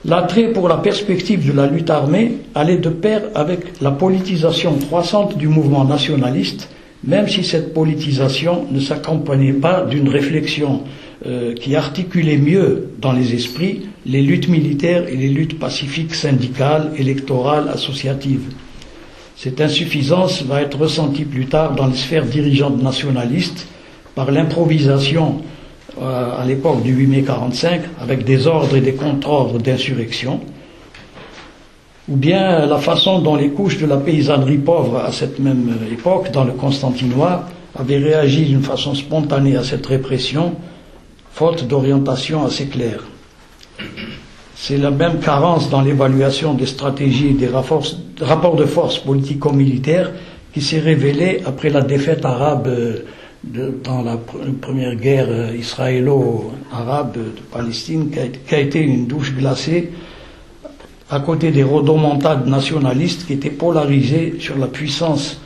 L'attrait pour la perspective de la lutte armée allait de pair avec la politisation croissante du mouvement nationaliste, même si cette politisation ne s'accompagnait pas d'une réflexion qui articulait mieux dans les esprits les luttes militaires et les luttes pacifiques syndicales, électorales, associatives. Cette insuffisance va être ressentie plus tard dans les sphères dirigeantes nationalistes par l'improvisation à l'époque du 8 mai 45, avec des ordres et des contre-ordres d'insurrection, ou bien la façon dont les couches de la paysannerie pauvre à cette même époque, dans le Constantinois, avaient réagi d'une façon spontanée à cette répression, faute d'orientation assez claire. C'est la même carence dans l'évaluation des stratégies et des rapports de force politico-militaires qui s'est révélée après la défaite arabe dans la première guerre israélo-arabe de Palestine, qui a été une douche glacée à côté des rodomontades nationalistes qui étaient polarisées sur la puissance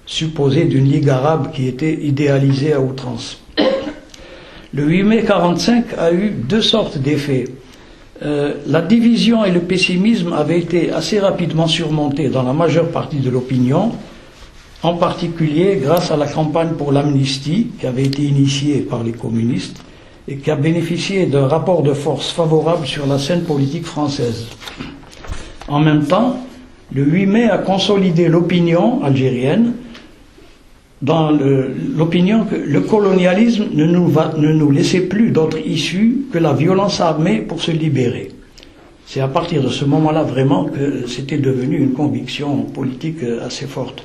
supposée d'une ligue arabe qui était idéalisée à outrance. Le 8 mai 45 a eu deux sortes d'effets. La division et le pessimisme avaient été assez rapidement surmontés dans la majeure partie de l'opinion, en particulier grâce à la campagne pour l'amnistie qui avait été initiée par les communistes et qui a bénéficié d'un rapport de force favorable sur la scène politique française. En même temps, le 8 mai a consolidé l'opinion algérienne dans l'opinion que le colonialisme ne nous laissait plus d'autre issue que la violence armée pour se libérer. C'est à partir de ce moment-là vraiment que c'était devenu une conviction politique assez forte.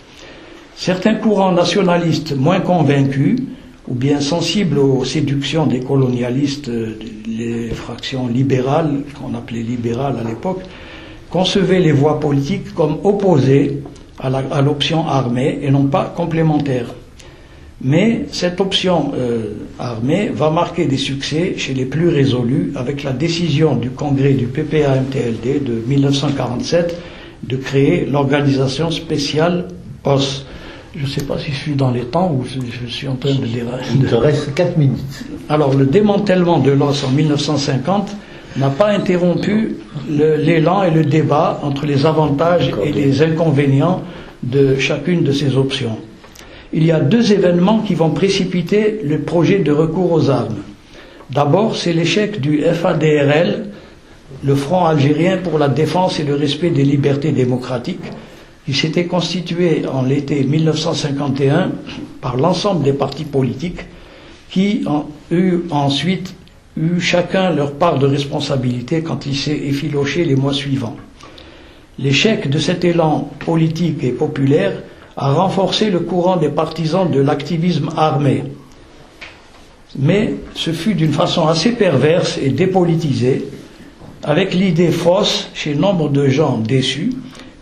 Certains courants nationalistes moins convaincus, ou bien sensibles aux séductions des colonialistes, les fractions libérales, qu'on appelait libérales à l'époque, concevaient les voies politiques comme opposées à l'option armée et non pas complémentaires. Mais cette option armée va marquer des succès chez les plus résolus avec la décision du congrès du PPA-MTLD de 1947 de créer l'organisation spéciale OSS. Je ne sais pas si je suis dans les temps ou je suis en train de dire... Il te reste 4 minutes. Alors, le démantèlement de l'OSS en 1950 n'a pas interrompu l'élan et le débat entre les avantages et les inconvénients de chacune de ces options. Il y a deux événements qui vont précipiter le projet de recours aux armes. D'abord, c'est l'échec du FADRL, le Front algérien pour la défense et le respect des libertés démocratiques, qui s'était constitué en l'été 1951 par l'ensemble des partis politiques qui ont ensuite eu chacun leur part de responsabilité quand il s'est effiloché les mois suivants. L'échec de cet élan politique et populaire a renforcé le courant des partisans de l'activisme armé. Mais ce fut d'une façon assez perverse et dépolitisée, avec l'idée fausse chez nombre de gens déçus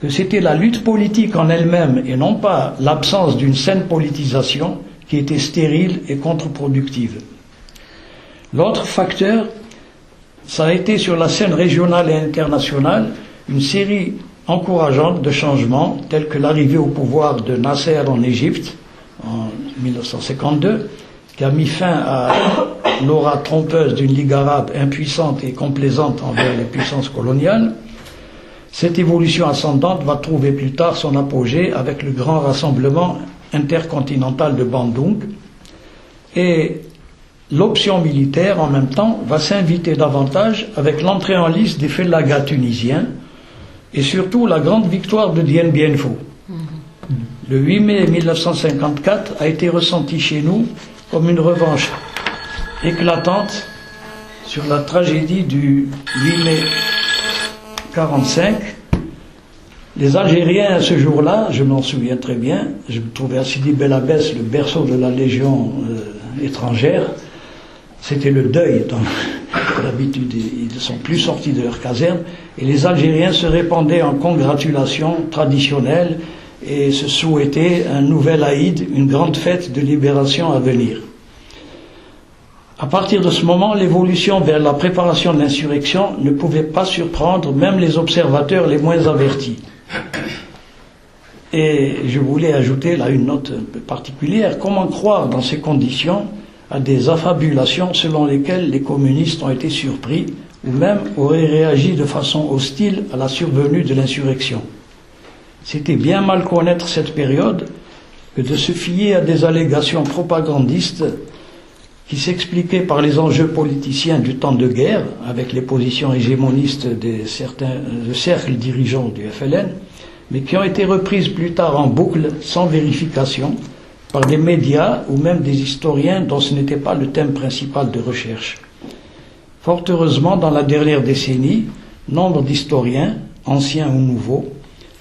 que c'était la lutte politique en elle-même et non pas l'absence d'une saine politisation qui était stérile et contre-productive. L'autre facteur, ça a été sur la scène régionale et internationale une série encourageante de changements tels que l'arrivée au pouvoir de Nasser en Égypte en 1952, qui a mis fin à l'aura trompeuse d'une Ligue arabe impuissante et complaisante envers les puissances coloniales. Cette évolution ascendante va trouver plus tard son apogée avec le grand rassemblement intercontinental de Bandung, et l'option militaire en même temps va s'inviter davantage avec l'entrée en lice des félagas tunisiens et surtout la grande victoire de Dien Bien Phu. Le 8 mai 1954 a été ressenti chez nous comme une revanche éclatante sur la tragédie du 8 mai 1945. Les Algériens, à ce jour-là, je m'en souviens très bien, je me trouvais à Sidi Bel Abbès, le berceau de la Légion étrangère. C'était le deuil. D'habitude, ils ne sont plus sortis de leur caserne. Et les Algériens se répandaient en congratulations traditionnelles et se souhaitaient un nouvel Aïd, une grande fête de libération à venir. À partir de ce moment, l'évolution vers la préparation de l'insurrection ne pouvait pas surprendre même les observateurs les moins avertis. Et je voulais ajouter là une note un peu particulière. Comment croire dans ces conditions à des affabulations selon lesquelles les communistes ont été surpris ou même auraient réagi de façon hostile à la survenue de l'insurrection? C'était bien mal connaître cette période que de se fier à des allégations propagandistes qui s'expliquaient par les enjeux politiciens du temps de guerre, avec les positions hégémonistes de certains cercles dirigeants du FLN, mais qui ont été reprises plus tard en boucle, sans vérification, par des médias ou même des historiens dont ce n'était pas le thème principal de recherche. Fort heureusement, dans la dernière décennie, nombre d'historiens, anciens ou nouveaux,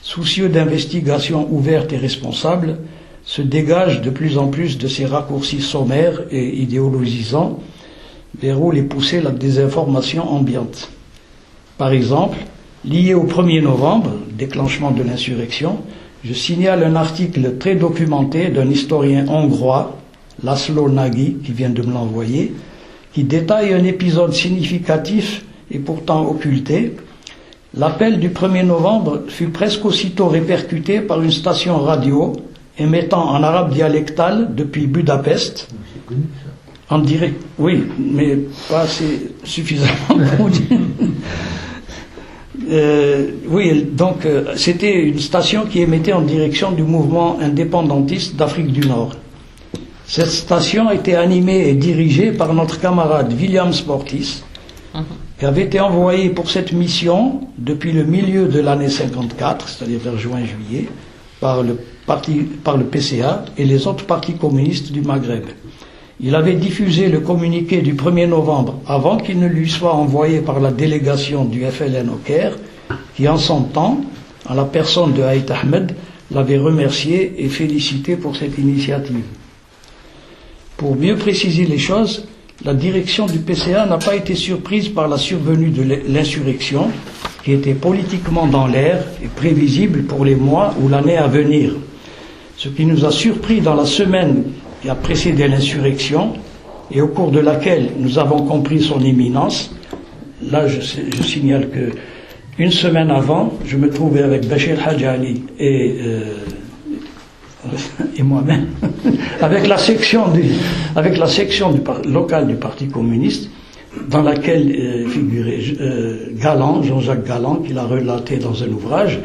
soucieux d'investigations ouvertes et responsables, se dégagent de plus en plus de ces raccourcis sommaires et idéologisants vers où les poussait la désinformation ambiante. Par exemple, lié au 1er novembre, déclenchement de l'insurrection, je signale un article très documenté d'un historien hongrois, Laszlo Nagy, qui vient de me l'envoyer, qui détaille un épisode significatif et pourtant occulté. L'appel du 1er novembre fut presque aussitôt répercuté par une station radio émettant en arabe dialectal depuis Budapest, en direct, oui, mais pas assez suffisamment pour dire. Oui, donc c'était une station qui émettait en direction du mouvement indépendantiste d'Afrique du Nord. Cette station était animée et dirigée par notre camarade William Sportis, qui avait été envoyé pour cette mission depuis le milieu de l'année 54, c'est-à-dire vers juin-juillet, par le PCA et les autres partis communistes du Maghreb. Il avait diffusé le communiqué du 1er novembre avant qu'il ne lui soit envoyé par la délégation du FLN au Caire, qui en son temps, en la personne de Haït Ahmed, l'avait remercié et félicité pour cette initiative. Pour mieux préciser les choses, la direction du PCA n'a pas été surprise par la survenue de l'insurrection, qui était politiquement dans l'air et prévisible pour les mois ou l'année à venir. Ce qui nous a surpris dans la semaine qui a précédé l'insurrection et au cours de laquelle nous avons compris son imminence, là je signale que une semaine avant, je me trouvais avec Bachir Hadj Ali et moi-même, avec la section locale du Parti communiste, dans laquelle figurait Galland, Jean-Jacques Galland, qui l'a relaté dans un ouvrage,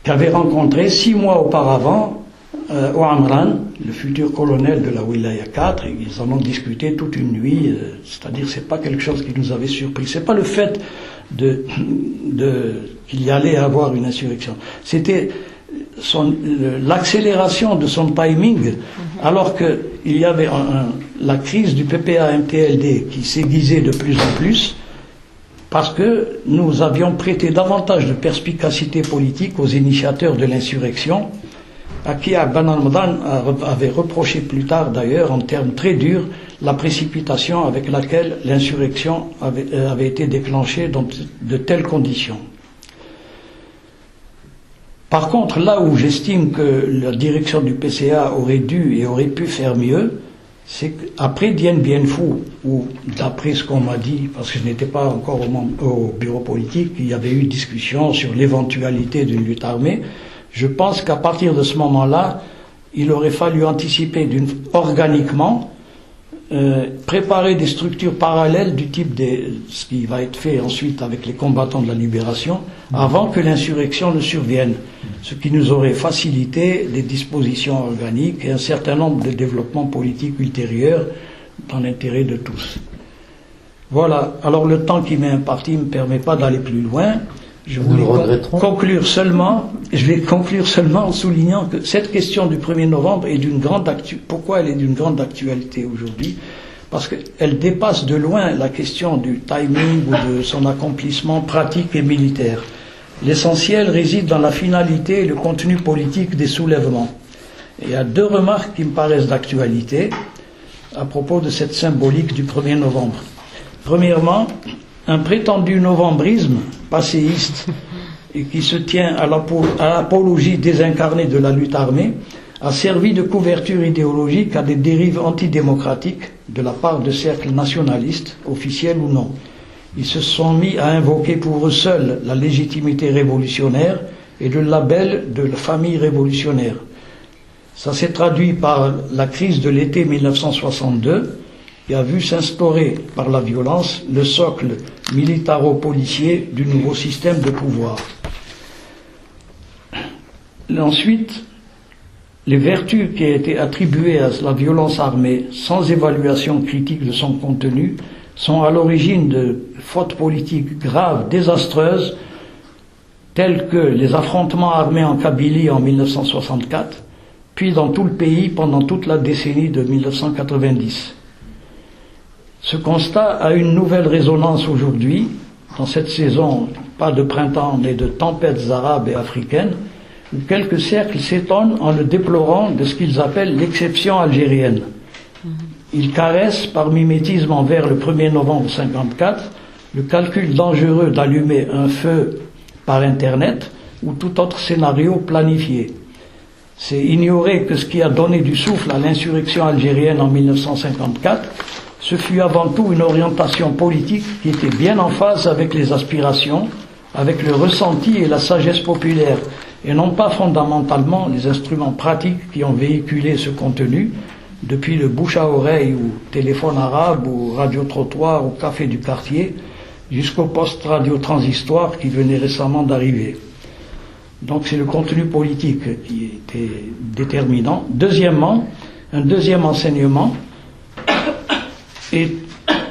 qu'avait rencontré 6 mois auparavant Ouamran, le futur colonel de la Wilaya 4, et ils en ont discuté toute une nuit, c'est-à-dire c'est pas quelque chose qui nous avait surpris, c'est pas le fait qu'il y allait avoir une insurrection, c'était l'accélération de son timing, alors qu'il y avait la crise du PPA-MTLD qui s'aiguisait de plus en plus, parce que nous avions prêté davantage de perspicacité politique aux initiateurs de l'insurrection à qui Ben al-Madan avait reproché plus tard d'ailleurs, en termes très durs, la précipitation avec laquelle l'insurrection avait été déclenchée dans de telles conditions. Par contre, là où j'estime que la direction du PCA aurait dû et aurait pu faire mieux, c'est qu'après Dien Bien Phu, ou d'après ce qu'on m'a dit, parce que je n'étais pas encore au bureau politique, il y avait eu discussion sur l'éventualité d'une lutte armée. Je pense qu'à partir de ce moment-là, il aurait fallu anticiper organiquement, préparer des structures parallèles du type de ce qui va être fait ensuite avec les combattants de la libération, avant que l'insurrection ne survienne, ce qui nous aurait facilité des dispositions organiques et un certain nombre de développements politiques ultérieurs dans l'intérêt de tous. Voilà, alors le temps qui m'est imparti ne me permet pas d'aller plus loin. Je voulais conclure seulement en soulignant que cette question du 1er novembre est d'une grande actualité. Pourquoi elle est d'une grande actualité aujourd'hui? Parce qu'elle dépasse de loin la question du timing ou de son accomplissement pratique et militaire. L'essentiel réside dans la finalité et le contenu politique des soulèvements. Et il y a deux remarques qui me paraissent d'actualité à propos de cette symbolique du 1er novembre. Premièrement, un prétendu novembrisme passéiste et qui se tient à l'apologie désincarnée de la lutte armée a servi de couverture idéologique à des dérives antidémocratiques de la part de cercles nationalistes, officiels ou non. Ils se sont mis à invoquer pour eux seuls la légitimité révolutionnaire et le label de la famille révolutionnaire. Ça s'est traduit par la crise de l'été 1962, qui a vu s'instaurer par la violence le socle militaro-policier du nouveau système de pouvoir. Ensuite, les vertus qui ont été attribuées à la violence armée, sans évaluation critique de son contenu, sont à l'origine de fautes politiques graves, désastreuses, telles que les affrontements armés en Kabylie en 1964, puis dans tout le pays pendant toute la décennie de 1990. Ce constat a une nouvelle résonance aujourd'hui, dans cette saison, pas de printemps, mais de tempêtes arabes et africaines, où quelques cercles s'étonnent en le déplorant de ce qu'ils appellent l'exception algérienne. Ils caressent, par mimétisme envers le 1er novembre 1954, le calcul dangereux d'allumer un feu par Internet ou tout autre scénario planifié. C'est ignorer que ce qui a donné du souffle à l'insurrection algérienne en 1954, ce fut avant tout une orientation politique qui était bien en phase avec les aspirations, avec le ressenti et la sagesse populaire, et non pas fondamentalement les instruments pratiques qui ont véhiculé ce contenu, depuis le bouche à oreille ou téléphone arabe ou radio-trottoir ou café du quartier, jusqu'au poste radio-transistoire qui venait récemment d'arriver. Donc c'est le contenu politique qui était déterminant. Deuxièmement, un deuxième enseignement est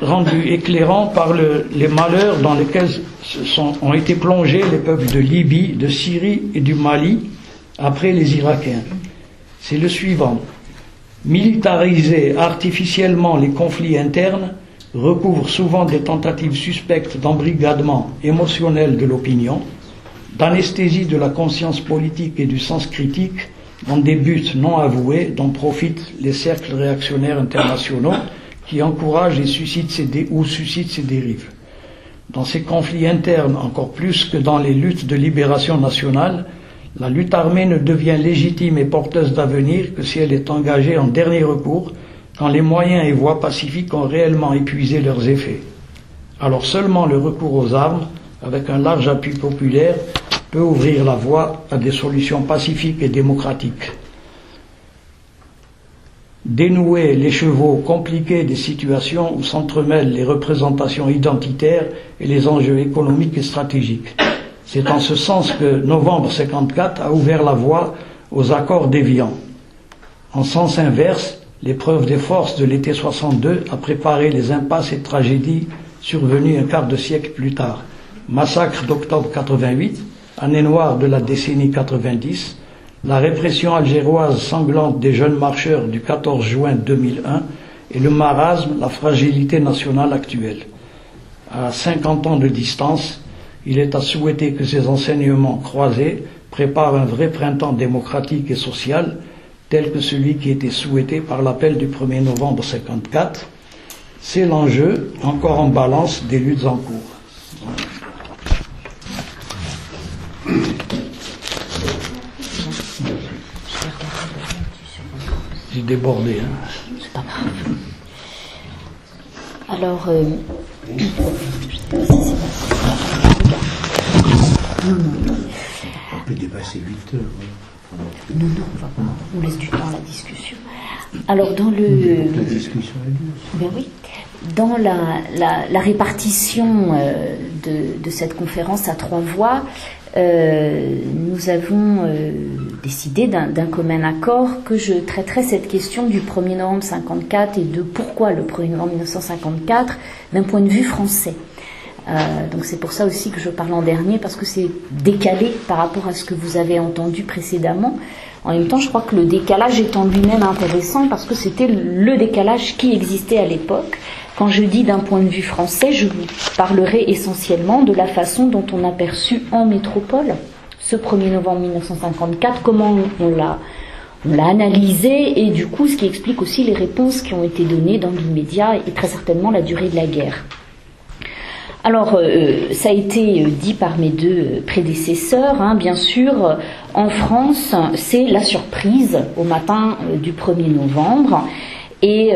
rendu éclairant par les malheurs dans lesquels ont été plongés les peuples de Libye, de Syrie et du Mali après les Irakiens. C'est le suivant. Militariser artificiellement les conflits internes recouvre souvent des tentatives suspectes d'embrigadement émotionnel de l'opinion, d'anesthésie de la conscience politique et du sens critique dans des buts non avoués dont profitent les cercles réactionnaires internationaux qui encouragent et suscitent ces dérives. Dans ces conflits internes, encore plus que dans les luttes de libération nationale, la lutte armée ne devient légitime et porteuse d'avenir que si elle est engagée en dernier recours, quand les moyens et voies pacifiques ont réellement épuisé leurs effets. Alors seulement le recours aux armes, avec un large appui populaire, peut ouvrir la voie à des solutions pacifiques et démocratiques. Dénouer l'écheveau compliqué des situations où s'entremêlent les représentations identitaires et les enjeux économiques et stratégiques. C'est en ce sens que novembre 1954 a ouvert la voie aux accords d'Évian. En sens inverse, l'épreuve des forces de l'été 62 a préparé les impasses et tragédies survenues un quart de siècle plus tard. Massacre d'octobre 88, année noire de la décennie 90, la répression algéroise sanglante des jeunes marcheurs du 14 juin 2001 et le marasme, la fragilité nationale actuelle. À 50 ans de distance, il est à souhaiter que ces enseignements croisés prépare un vrai printemps démocratique et social, tel que celui qui était souhaité par l'appel du 1er novembre 1954. C'est l'enjeu, encore en balance, des luttes en cours. J'ai débordé. C'est pas grave. Alors, On peut dépasser 8 heures. non, on va pas. On laisse du temps à la discussion. Alors, dans le... La discussion est dure. Ben oui. Dans la répartition de cette conférence à 3 voix, nous avons décidé d'un commun accord que je traiterai cette question du 1er novembre 1954 et de pourquoi le 1er novembre 1954 d'un point de vue français. Donc c'est pour ça aussi que je parle en dernier, parce que c'est décalé par rapport à ce que vous avez entendu précédemment. En même temps, je crois que le décalage est en lui-même intéressant, parce que c'était le décalage qui existait à l'époque. Quand je dis d'un point de vue français, je vous parlerai essentiellement de la façon dont on a perçu en métropole ce 1er novembre 1954, comment on l'a analysé, et du coup ce qui explique aussi les réponses qui ont été données dans l'immédiat et très certainement la durée de la guerre. Alors, ça a été dit par mes deux prédécesseurs, hein, bien sûr, en France, c'est la surprise au matin du 1er novembre. Et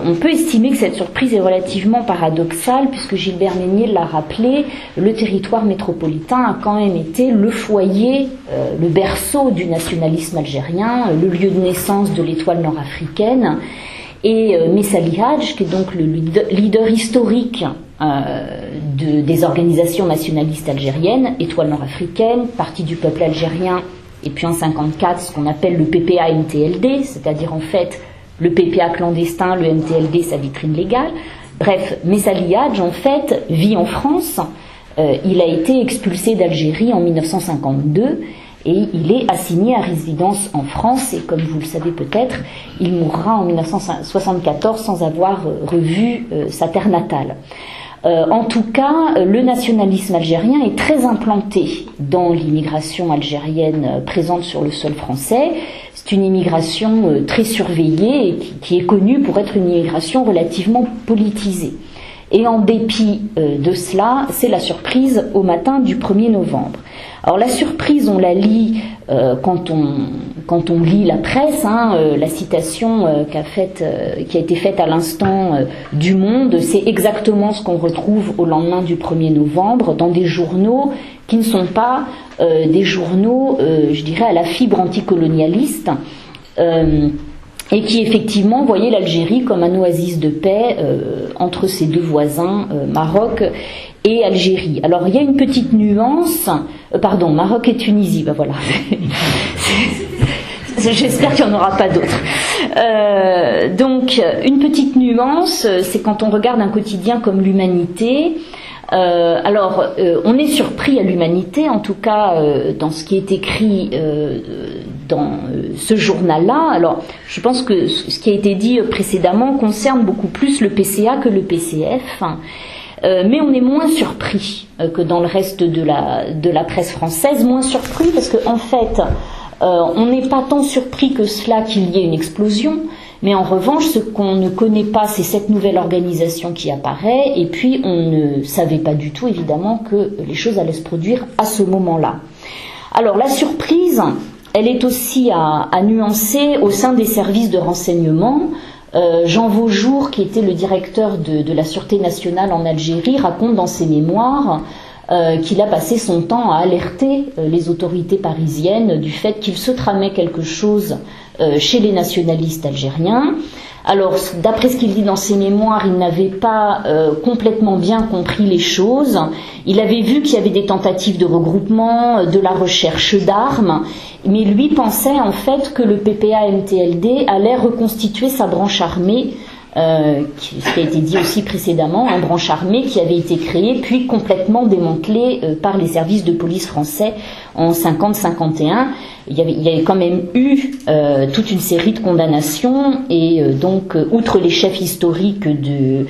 on peut estimer que cette surprise est relativement paradoxale, puisque Gilbert Meignet l'a rappelé, le territoire métropolitain a quand même été le foyer, le berceau du nationalisme algérien, le lieu de naissance de l'étoile nord-africaine. Et Messali Hadj, qui est donc le leader historique des organisations nationalistes algériennes, Étoile nord-africaine, Parti du peuple algérien, et puis en 1954 ce qu'on appelle le PPA-MTLD, c'est-à-dire en fait le PPA clandestin, le MTLD sa vitrine légale. Bref, Messali Hadj en fait vit en France, il a été expulsé d'Algérie en 1952 et il est assigné à résidence en France, et comme vous le savez peut-être, il mourra en 1974 sans avoir revu sa terre natale. En tout cas, le nationalisme algérien est très implanté dans l'immigration algérienne présente sur le sol français. C'est une immigration très surveillée et qui est connue pour être une immigration relativement politisée. Et en dépit de cela, c'est la surprise au matin du 1er novembre. Alors la surprise, on la lit quand on lit la presse, hein, la citation qui a été faite à l'instant du Monde, c'est exactement ce qu'on retrouve au lendemain du 1er novembre dans des journaux qui ne sont pas des journaux, je dirais, à la fibre anticolonialiste, et qui effectivement voyaient l'Algérie comme un oasis de paix entre ses deux voisins, Maroc et Algérie. Alors il y a une petite nuance, Maroc et Tunisie, ben voilà. J'espère qu'il n'y en aura pas d'autres. Donc une petite nuance, c'est quand on regarde un quotidien comme l'Humanité. On est surpris à l'Humanité, en tout cas dans ce qui est écrit dans ce journal-là. Alors, je pense que ce qui a été dit précédemment concerne beaucoup plus le PCA que le PCF, mais on est moins surpris que dans le reste de la presse française, moins surpris parce que en fait, on n'est pas tant surpris que cela qu'il y ait une explosion. Mais en revanche, ce qu'on ne connaît pas, c'est cette nouvelle organisation qui apparaît, et puis on ne savait pas du tout, évidemment, que les choses allaient se produire à ce moment-là. Alors, la surprise, elle est aussi à nuancer au sein des services de renseignement. Jean Vaujour, qui était le directeur de la Sûreté nationale en Algérie, raconte dans ses mémoires qu'il a passé son temps à alerter les autorités parisiennes du fait qu'il se tramait quelque chose chez les nationalistes algériens. Alors, d'après ce qu'il dit dans ses mémoires, il n'avait pas complètement bien compris les choses. Il avait vu qu'il y avait des tentatives de regroupement, de la recherche d'armes, mais lui pensait en fait que le PPA-MTLD allait reconstituer sa branche armée, ce qui a été dit aussi précédemment, une branche armée qui avait été créée puis complètement démantelée par les services de police français en 50-51. Il y avait quand même eu toute une série de condamnations et donc outre les chefs historiques du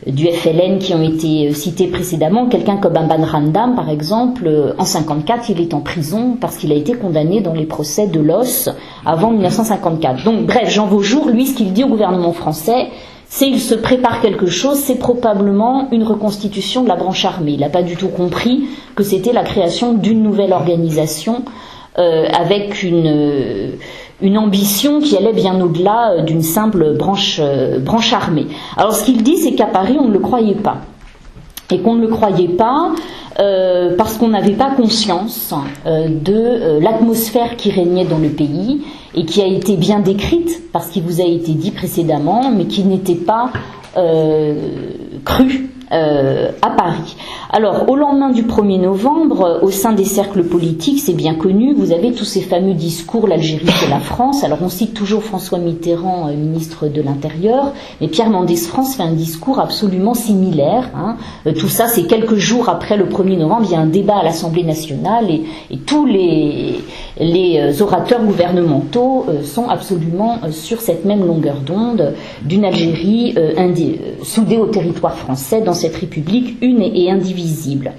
FLN qui ont été cités précédemment, quelqu'un comme Amban Randam par exemple, en 54 il est en prison parce qu'il a été condamné dans les procès de Los avant 1954. Donc bref, Jean Vaujour, lui, ce qu'il dit au gouvernement français, c'est il se prépare quelque chose, c'est probablement une reconstitution de la branche armée. Il n'a pas du tout compris que c'était la création d'une nouvelle organisation avec une ambition qui allait bien au-delà d'une simple branche armée. Alors ce qu'il dit, c'est qu'à Paris, on ne le croyait pas. Et qu'on ne le croyait pas parce qu'on n'avait pas conscience de l'atmosphère qui régnait dans le pays et qui a été bien décrite parce qu'il vous a été dit précédemment, mais qui n'était pas crue à Paris. Alors, au lendemain du 1er novembre, au sein des cercles politiques, c'est bien connu, vous avez tous ces fameux discours, l'Algérie c'est la France. Alors, on cite toujours François Mitterrand, ministre de l'Intérieur, mais Pierre Mendès France fait un discours absolument similaire. Tout ça, c'est quelques jours après le 1er novembre, il y a un débat à l'Assemblée nationale et tous les orateurs gouvernementaux sont absolument sur cette même longueur d'onde d'une Algérie soudée au territoire français dans cette République une et indivisible.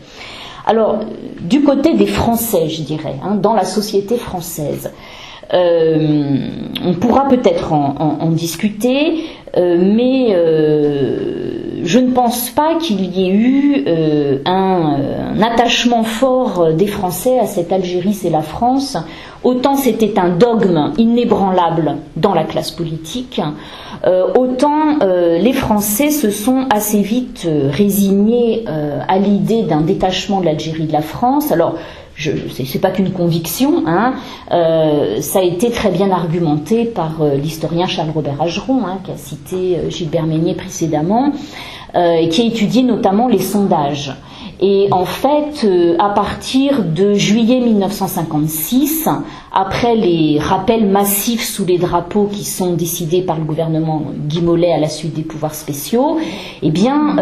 Alors, du côté des Français, je dirais, dans la société française, on pourra peut-être en discuter, mais je ne pense pas qu'il y ait eu un attachement fort des Français à cette Algérie, c'est la France. Autant c'était un dogme inébranlable dans la classe politique, autant les Français se sont assez vite résignés à l'idée d'un détachement de l'Algérie de la France. Alors, c'est pas qu'une conviction, ça a été très bien argumenté par l'historien Charles-Robert Ageron, qui a cité Gilbert Meignet précédemment, et qui a étudié notamment les sondages. Et en fait, à partir de juillet 1956, après les rappels massifs sous les drapeaux qui sont décidés par le gouvernement Guy Mollet à la suite des pouvoirs spéciaux, eh bien,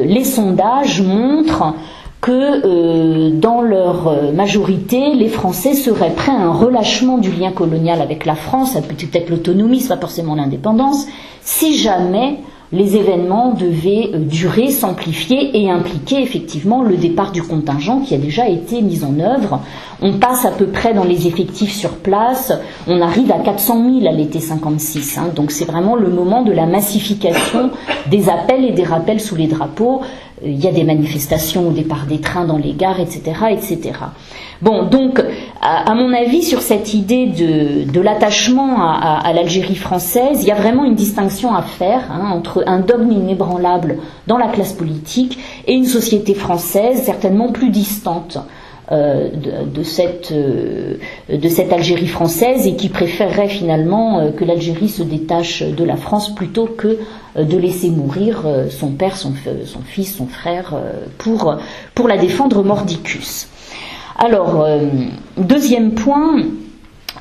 les sondages montrent que dans leur majorité, les Français seraient prêts à un relâchement du lien colonial avec la France, peut-être l'autonomie, c'est pas forcément l'indépendance, si jamais les événements devaient durer, s'amplifier et impliquer effectivement le départ du contingent qui a déjà été mis en œuvre. On passe à peu près dans les effectifs sur place, on arrive à 400 000 à l'été 56, donc c'est vraiment le moment de la massification des appels et des rappels sous les drapeaux. Il y a des manifestations au départ des trains dans les gares, etc., etc. Bon, donc, à mon avis, sur cette idée de l'attachement à l'Algérie française, il y a vraiment une distinction à faire entre un dogme inébranlable dans la classe politique et une société française certainement plus distante de cette Algérie française et qui préférerait finalement que l'Algérie se détache de la France plutôt que de laisser mourir son père, son fils, son frère pour la défendre mordicus. Alors, deuxième point,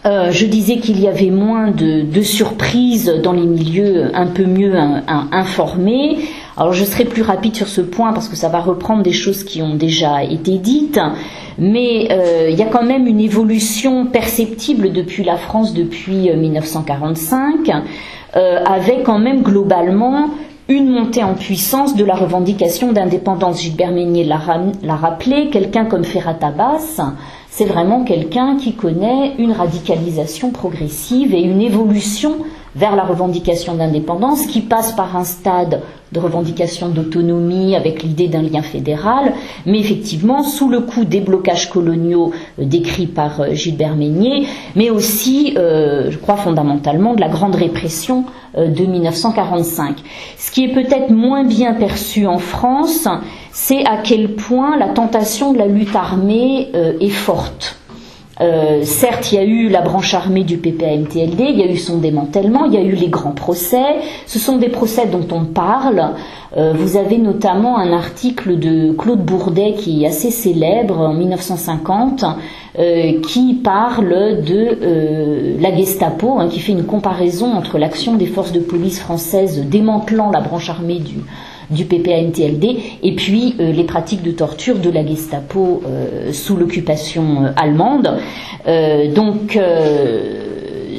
je disais qu'il y avait moins de surprises dans les milieux un peu mieux informés. Alors je serai plus rapide sur ce point parce que ça va reprendre des choses qui ont déjà été dites, mais il y a quand même une évolution perceptible depuis la France depuis 1945, avec quand même globalement une montée en puissance de la revendication d'indépendance. Gilbert Meignet l'a rappelé, quelqu'un comme Ferhat Abbas, c'est vraiment quelqu'un qui connaît une radicalisation progressive et une évolution vers la revendication d'indépendance qui passe par un stade de revendication d'autonomie avec l'idée d'un lien fédéral, mais effectivement sous le coup des blocages coloniaux décrits par Gilbert Meignet, mais aussi, je crois fondamentalement, de la grande répression de 1945. Ce qui est peut-être moins bien perçu en France, c'est à quel point la tentation de la lutte armée est forte. Certes, il y a eu la branche armée du PPA-MTLD, il y a eu son démantèlement, il y a eu les grands procès. Ce sont des procès dont on parle. Vous avez notamment un article de Claude Bourdet qui est assez célèbre en 1950, qui parle de la Gestapo, qui fait une comparaison entre l'action des forces de police françaises démantelant la branche armée du PPA-NTLD, et puis les pratiques de torture de la Gestapo sous l'occupation allemande.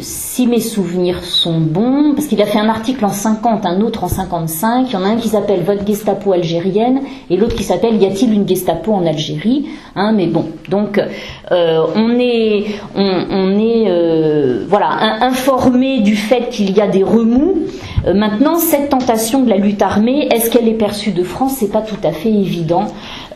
Si mes souvenirs sont bons, parce qu'il a fait un article en 50, un autre en 55, il y en a un qui s'appelle Votre Gestapo algérienne et l'autre qui s'appelle Y a-t-il une Gestapo en Algérie, mais bon, donc on est informé du fait qu'il y a des remous. Maintenant, cette tentation de la lutte armée, est-ce qu'elle est perçue de France? C'est pas tout à fait évident,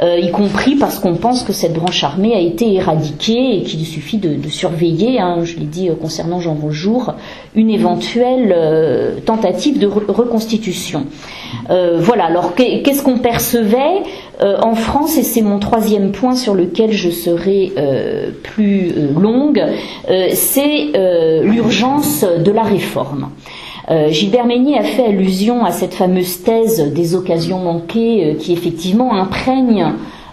y compris parce qu'on pense que cette branche armée a été éradiquée et qu'il suffit de surveiller, je l'ai dit concernant Jean Vaujour, une éventuelle tentative de reconstitution. Voilà, alors qu'est-ce qu'on percevait en France, et c'est mon troisième point sur lequel je serai plus longue, c'est l'urgence de la réforme. Gilbert Meignet a fait allusion à cette fameuse thèse des occasions manquées qui effectivement imprègne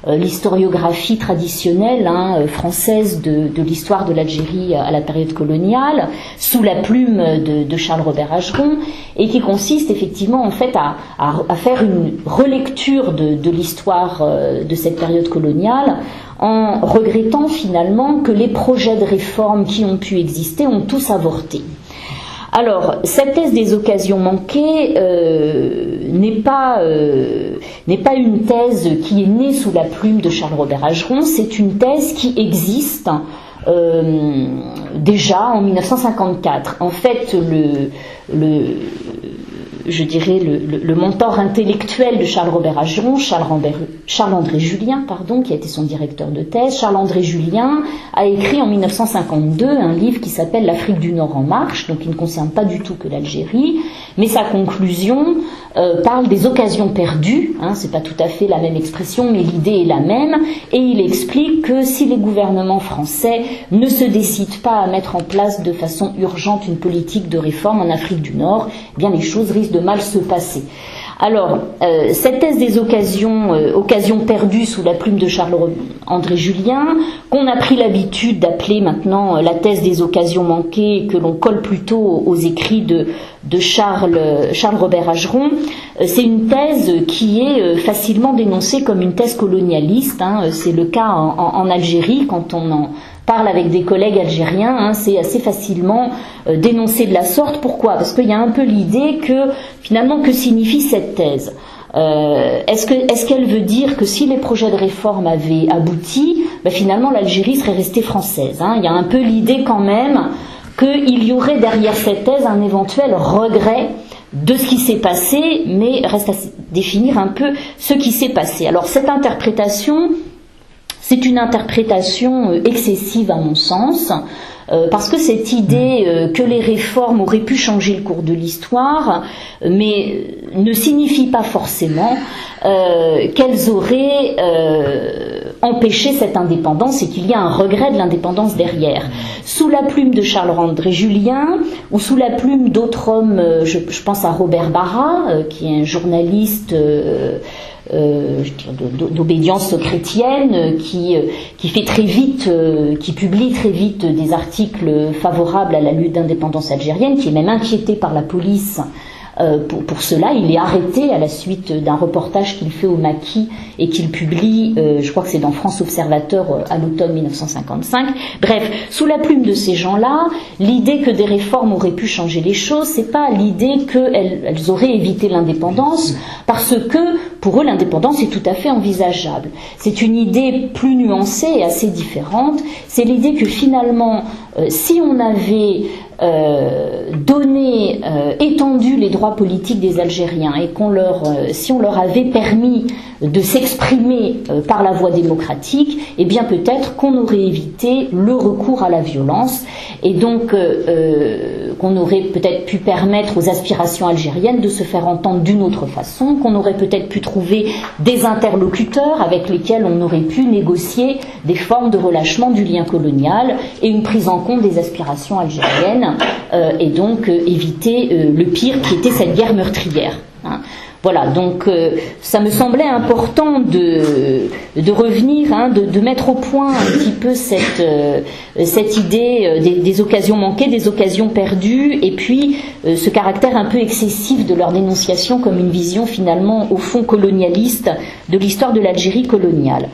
l'historiographie traditionnelle française de l'histoire de l'Algérie à la période coloniale, sous la plume de Charles Robert Ageron, et qui consiste effectivement en fait à faire une relecture de l'histoire de cette période coloniale, en regrettant finalement que les projets de réforme qui ont pu exister ont tous avorté. Alors, cette thèse des occasions manquées n'est pas une thèse qui est née sous la plume de Charles Robert Ageron, c'est une thèse qui existe déjà en 1954. En fait, le mentor intellectuel de Charles Robert Ageron, Charles-André Julien, qui a été son directeur de thèse, Charles-André Julien a écrit en 1952 un livre qui s'appelle L'Afrique du Nord en marche, donc il ne concerne pas du tout que l'Algérie, mais sa conclusion parle des occasions perdues, c'est pas tout à fait la même expression, mais l'idée est la même, et il explique que si les gouvernements français ne se décident pas à mettre en place de façon urgente une politique de réforme en Afrique du Nord, eh bien les choses risquent de mal se passer. Alors, cette thèse des occasions perdues sous la plume de Charles-André Julien, qu'on a pris l'habitude d'appeler maintenant la thèse des occasions manquées, que l'on colle plutôt aux écrits de Charles Robert Ageron, c'est une thèse qui est facilement dénoncée comme une thèse colonialiste. C'est le cas en Algérie, quand on en parle avec des collègues algériens, c'est assez facilement dénoncé de la sorte. Pourquoi? Parce qu'il y a un peu l'idée que, finalement, que signifie cette thèse? Est-ce qu'elle veut dire que si les projets de réforme avaient abouti, finalement l'Algérie serait restée française? Il y a un peu l'idée quand même qu'il y aurait derrière cette thèse un éventuel regret de ce qui s'est passé, mais reste à définir un peu ce qui s'est passé. Alors cette interprétation, c'est une interprétation excessive à mon sens, parce que cette idée que les réformes auraient pu changer le cours de l'histoire, mais ne signifie pas forcément qu'elles auraient empêché cette indépendance et qu'il y a un regret de l'indépendance derrière. Sous la plume de Charles-André Julien ou sous la plume d'autres hommes, je pense à Robert Barra, qui est un journaliste d'obédience chrétienne, qui fait très vite, qui publie très vite des articles favorables à la lutte d'indépendance algérienne, qui est même inquiété par la police pour cela. Il est arrêté à la suite d'un reportage qu'il fait au Maquis et qu'il publie, je crois que c'est dans France Observateur à l'automne 1955. Bref, sous la plume de ces gens-là, l'idée que des réformes auraient pu changer les choses, c'est pas l'idée qu'elles auraient évité l'indépendance, parce que pour eux l'indépendance est tout à fait envisageable. C'est une idée plus nuancée et assez différente. C'est l'idée que finalement, si on avait étendu les droits politiques des Algériens et si on leur avait permis de s'exprimer par la voie démocratique, eh bien peut-être qu'on aurait évité le recours à la violence et donc qu'on aurait peut-être pu permettre aux aspirations algériennes de se faire entendre d'une autre façon, qu'on aurait peut-être pu trouver des interlocuteurs avec lesquels on aurait pu négocier des formes de relâchement du lien colonial et une prise en compte des aspirations algériennes et donc éviter le pire qui était cette guerre meurtrière. Voilà, donc ça me semblait important de revenir, hein, de mettre au point un petit peu cette idée des occasions manquées, des occasions perdues, et puis ce caractère un peu excessif de leur dénonciation comme une vision finalement au fond colonialiste de l'histoire de l'Algérie coloniale.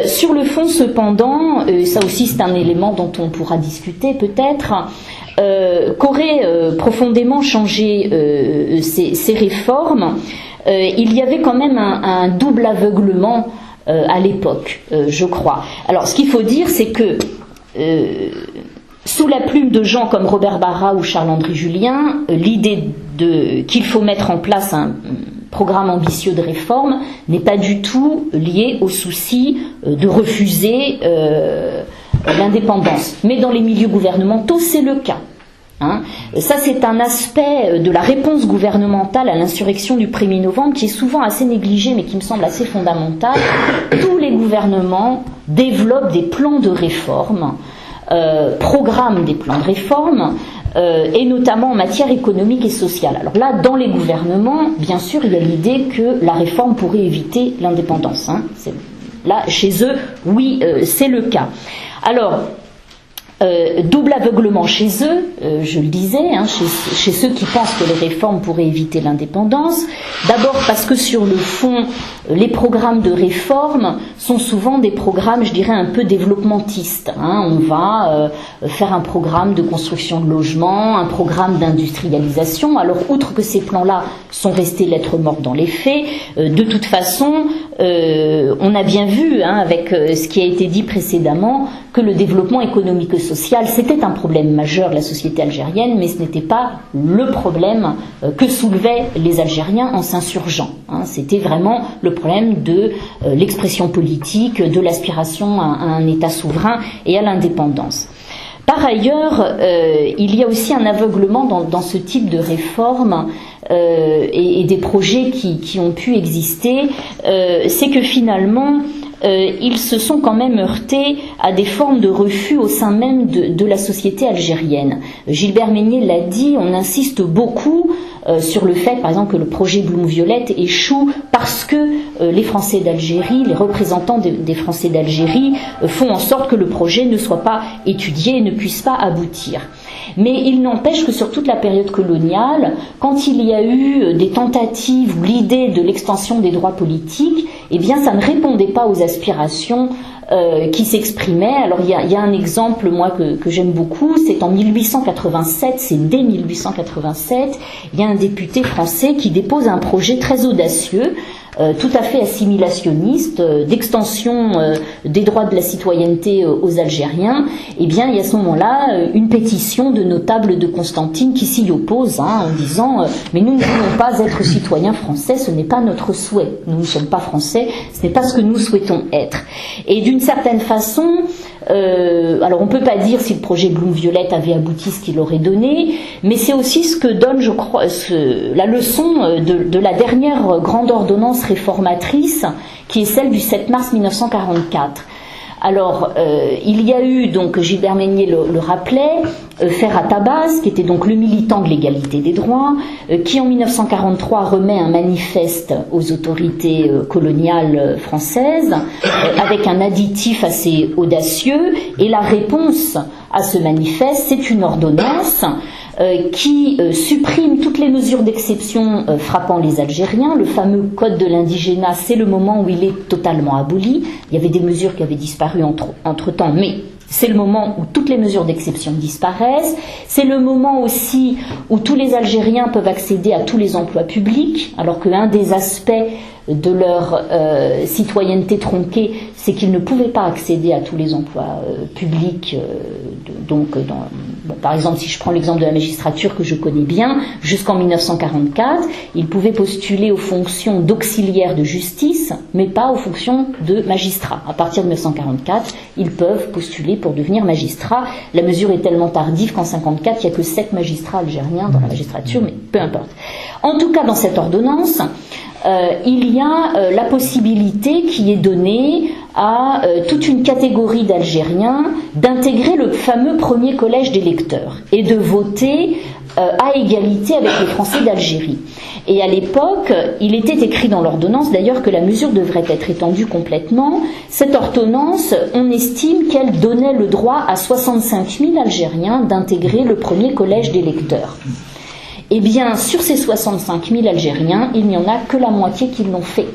Sur le fond cependant, ça aussi c'est un élément dont on pourra discuter peut-être, qu'auraient profondément changé ces réformes, il y avait quand même un double aveuglement à l'époque, je crois. Alors ce qu'il faut dire, c'est que sous la plume de gens comme Robert Barra ou Charles-André Julien, l'idée qu'il faut mettre en place un programme ambitieux de réforme n'est pas du tout liée au souci de refuser l'indépendance. Mais dans les milieux gouvernementaux, c'est le cas. Hein. Ça, c'est un aspect de la réponse gouvernementale à l'insurrection du 1er novembre qui est souvent assez négligé, mais qui me semble assez fondamental. Tous les gouvernements développent des plans de réforme, programment des plans de réforme, et notamment en matière économique et sociale. Alors là, dans les gouvernements, bien sûr, il y a l'idée que la réforme pourrait éviter l'indépendance. Hein. Là, chez eux, oui, c'est le cas. Alors, double aveuglement chez eux, je le disais, hein, chez ceux qui pensent que les réformes pourraient éviter l'indépendance. D'abord parce que sur le fond, les programmes de réforme sont souvent des programmes, je dirais, un peu développementistes. Hein. On va faire un programme de construction de logements, un programme d'industrialisation. Alors, outre que ces plans-là sont restés lettres mortes dans les faits, de toute façon, on a bien vu, hein, avec ce qui a été dit précédemment, que le développement économique et social, c'était un problème majeur de la société algérienne, mais ce n'était pas le problème que soulevaient les Algériens en s'insurgeant. Hein. C'était vraiment le problème de l'expression politique, de l'aspiration à un État souverain et à l'indépendance. Par ailleurs, il y a aussi un aveuglement dans ce type de réforme et des projets qui ont pu exister, c'est que finalement, ils se sont quand même heurtés à des formes de refus au sein même de la société algérienne. Gilbert Meignet l'a dit, on insiste beaucoup sur le fait, par exemple, que le projet Blum-Violette échoue parce que les Français d'Algérie, les représentants des Français d'Algérie font en sorte que le projet ne soit pas étudié et ne puisse pas aboutir. Mais il n'empêche que sur toute la période coloniale, quand il y a eu des tentatives ou l'idée de l'extension des droits politiques, eh bien ça ne répondait pas aux aspirations qui s'exprimaient. Alors il y a un exemple, moi, que j'aime beaucoup, c'est en 1887, c'est dès 1887, il y a un député français qui dépose un projet très audacieux, tout à fait assimilationniste, d'extension des droits de la citoyenneté aux Algériens. Eh bien, il y a à ce moment-là une pétition de notables de Constantine qui s'y oppose, hein, en disant mais nous ne voulons pas être citoyens français, ce n'est pas notre souhait. Nous ne sommes pas français, ce n'est pas ce que nous souhaitons être. Et d'une certaine façon, alors on ne peut pas dire si le projet Blum-Violette avait abouti ce qu'il aurait donné, mais c'est aussi ce que donne, je crois, la leçon de la dernière grande ordonnance réformatrice, qui est celle du 7 mars 1944. Alors, il y a eu, donc Gilbert Meignet le rappelait, Ferhat Abbas, qui était donc le militant de l'égalité des droits, qui en 1943 remet un manifeste aux autorités coloniales françaises, avec un additif assez audacieux, et la réponse à ce manifeste, c'est une ordonnance qui supprime toutes les mesures d'exception frappant les Algériens. Le fameux code de l'indigénat, c'est le moment où il est totalement aboli. Il y avait des mesures qui avaient disparu entre-temps, mais c'est le moment où toutes les mesures d'exception disparaissent. C'est le moment aussi où tous les Algériens peuvent accéder à tous les emplois publics, alors qu'un des aspects de leur citoyenneté tronquée, c'est qu'ils ne pouvaient pas accéder à tous les emplois publics. Par exemple, si je prends l'exemple de la magistrature que je connais bien, jusqu'en 1944, ils pouvaient postuler aux fonctions d'auxiliaires de justice, mais pas aux fonctions de magistrats. À partir de 1944, ils peuvent postuler pour devenir magistrats. La mesure est tellement tardive qu'en 1954, il n'y a que 7 magistrats algériens dans la magistrature, mais peu importe. En tout cas, dans cette ordonnance, il y a la possibilité qui est donnée à toute une catégorie d'Algériens d'intégrer le fameux premier collège d'électeurs et de voter à égalité avec les Français d'Algérie. Et à l'époque, il était écrit dans l'ordonnance d'ailleurs que la mesure devrait être étendue complètement. Cette ordonnance, on estime qu'elle donnait le droit à 65 000 Algériens d'intégrer le premier collège des lecteurs. Eh bien, sur ces 65 000 Algériens, il n'y en a que la moitié qui l'ont fait.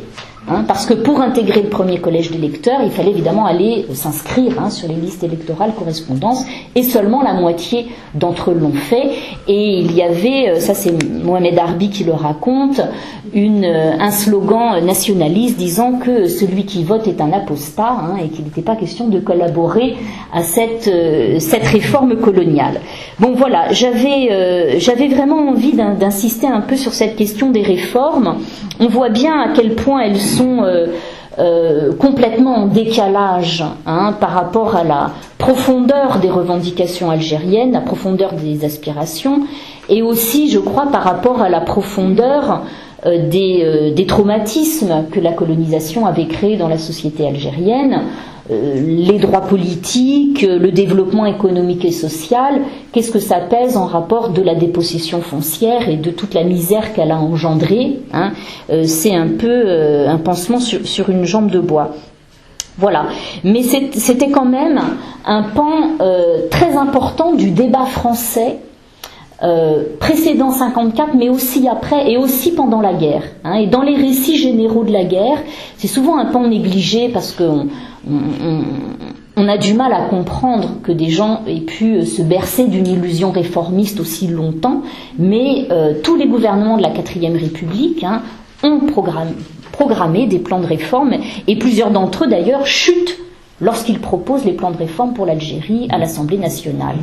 Parce que pour intégrer le premier collège d'électeurs, il fallait évidemment aller s'inscrire sur les listes électorales correspondances, et seulement la moitié d'entre eux l'ont fait. Et il y avait, ça c'est Mohamed Arbi qui le raconte, un slogan nationaliste disant que celui qui vote est un apostat, et qu'il n'était pas question de collaborer à cette réforme coloniale. Bon voilà, j'avais vraiment envie d'insister un peu sur cette question des réformes. On voit bien à quel point elles sont complètement en décalage par rapport à la profondeur des revendications algériennes, la profondeur des aspirations, et aussi, je crois, par rapport à la profondeur des traumatismes que la colonisation avait créés dans la société algérienne, les droits politiques, le développement économique et social. Qu'est-ce que ça pèse en rapport de la dépossession foncière et de toute la misère qu'elle a engendrée, c'est un peu un pansement sur une jambe de bois. Voilà. Mais c'était quand même un pan très important du débat français précédent 54, mais aussi après et aussi pendant la guerre. Et dans les récits généraux de la guerre, c'est souvent un pan négligé parce qu'on a du mal à comprendre que des gens aient pu se bercer d'une illusion réformiste aussi longtemps, mais tous les gouvernements de la 4e République ont programmé des plans de réforme, et plusieurs d'entre eux d'ailleurs chutent lorsqu'il propose les plans de réforme pour l'Algérie à l'Assemblée nationale.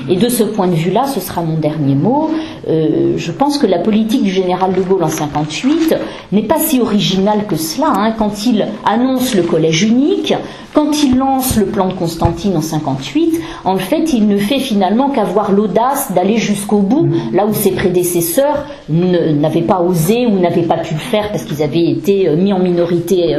Et de ce point de vue-là, ce sera mon dernier mot, je pense que la politique du général de Gaulle en 58 n'est pas si originale que cela. Quand il annonce le collège unique, quand il lance le plan de Constantine en 58, en fait, il ne fait finalement qu'avoir l'audace d'aller jusqu'au bout, là où ses prédécesseurs n'avaient pas osé ou n'avaient pas pu le faire parce qu'ils avaient été mis en minorité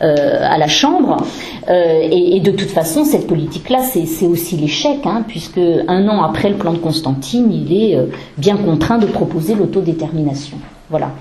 à la Chambre. Et de toute façon, cette politique-là, c'est aussi l'échec, puisque un an après le plan de Constantine, il est bien contraint de proposer l'autodétermination. Voilà.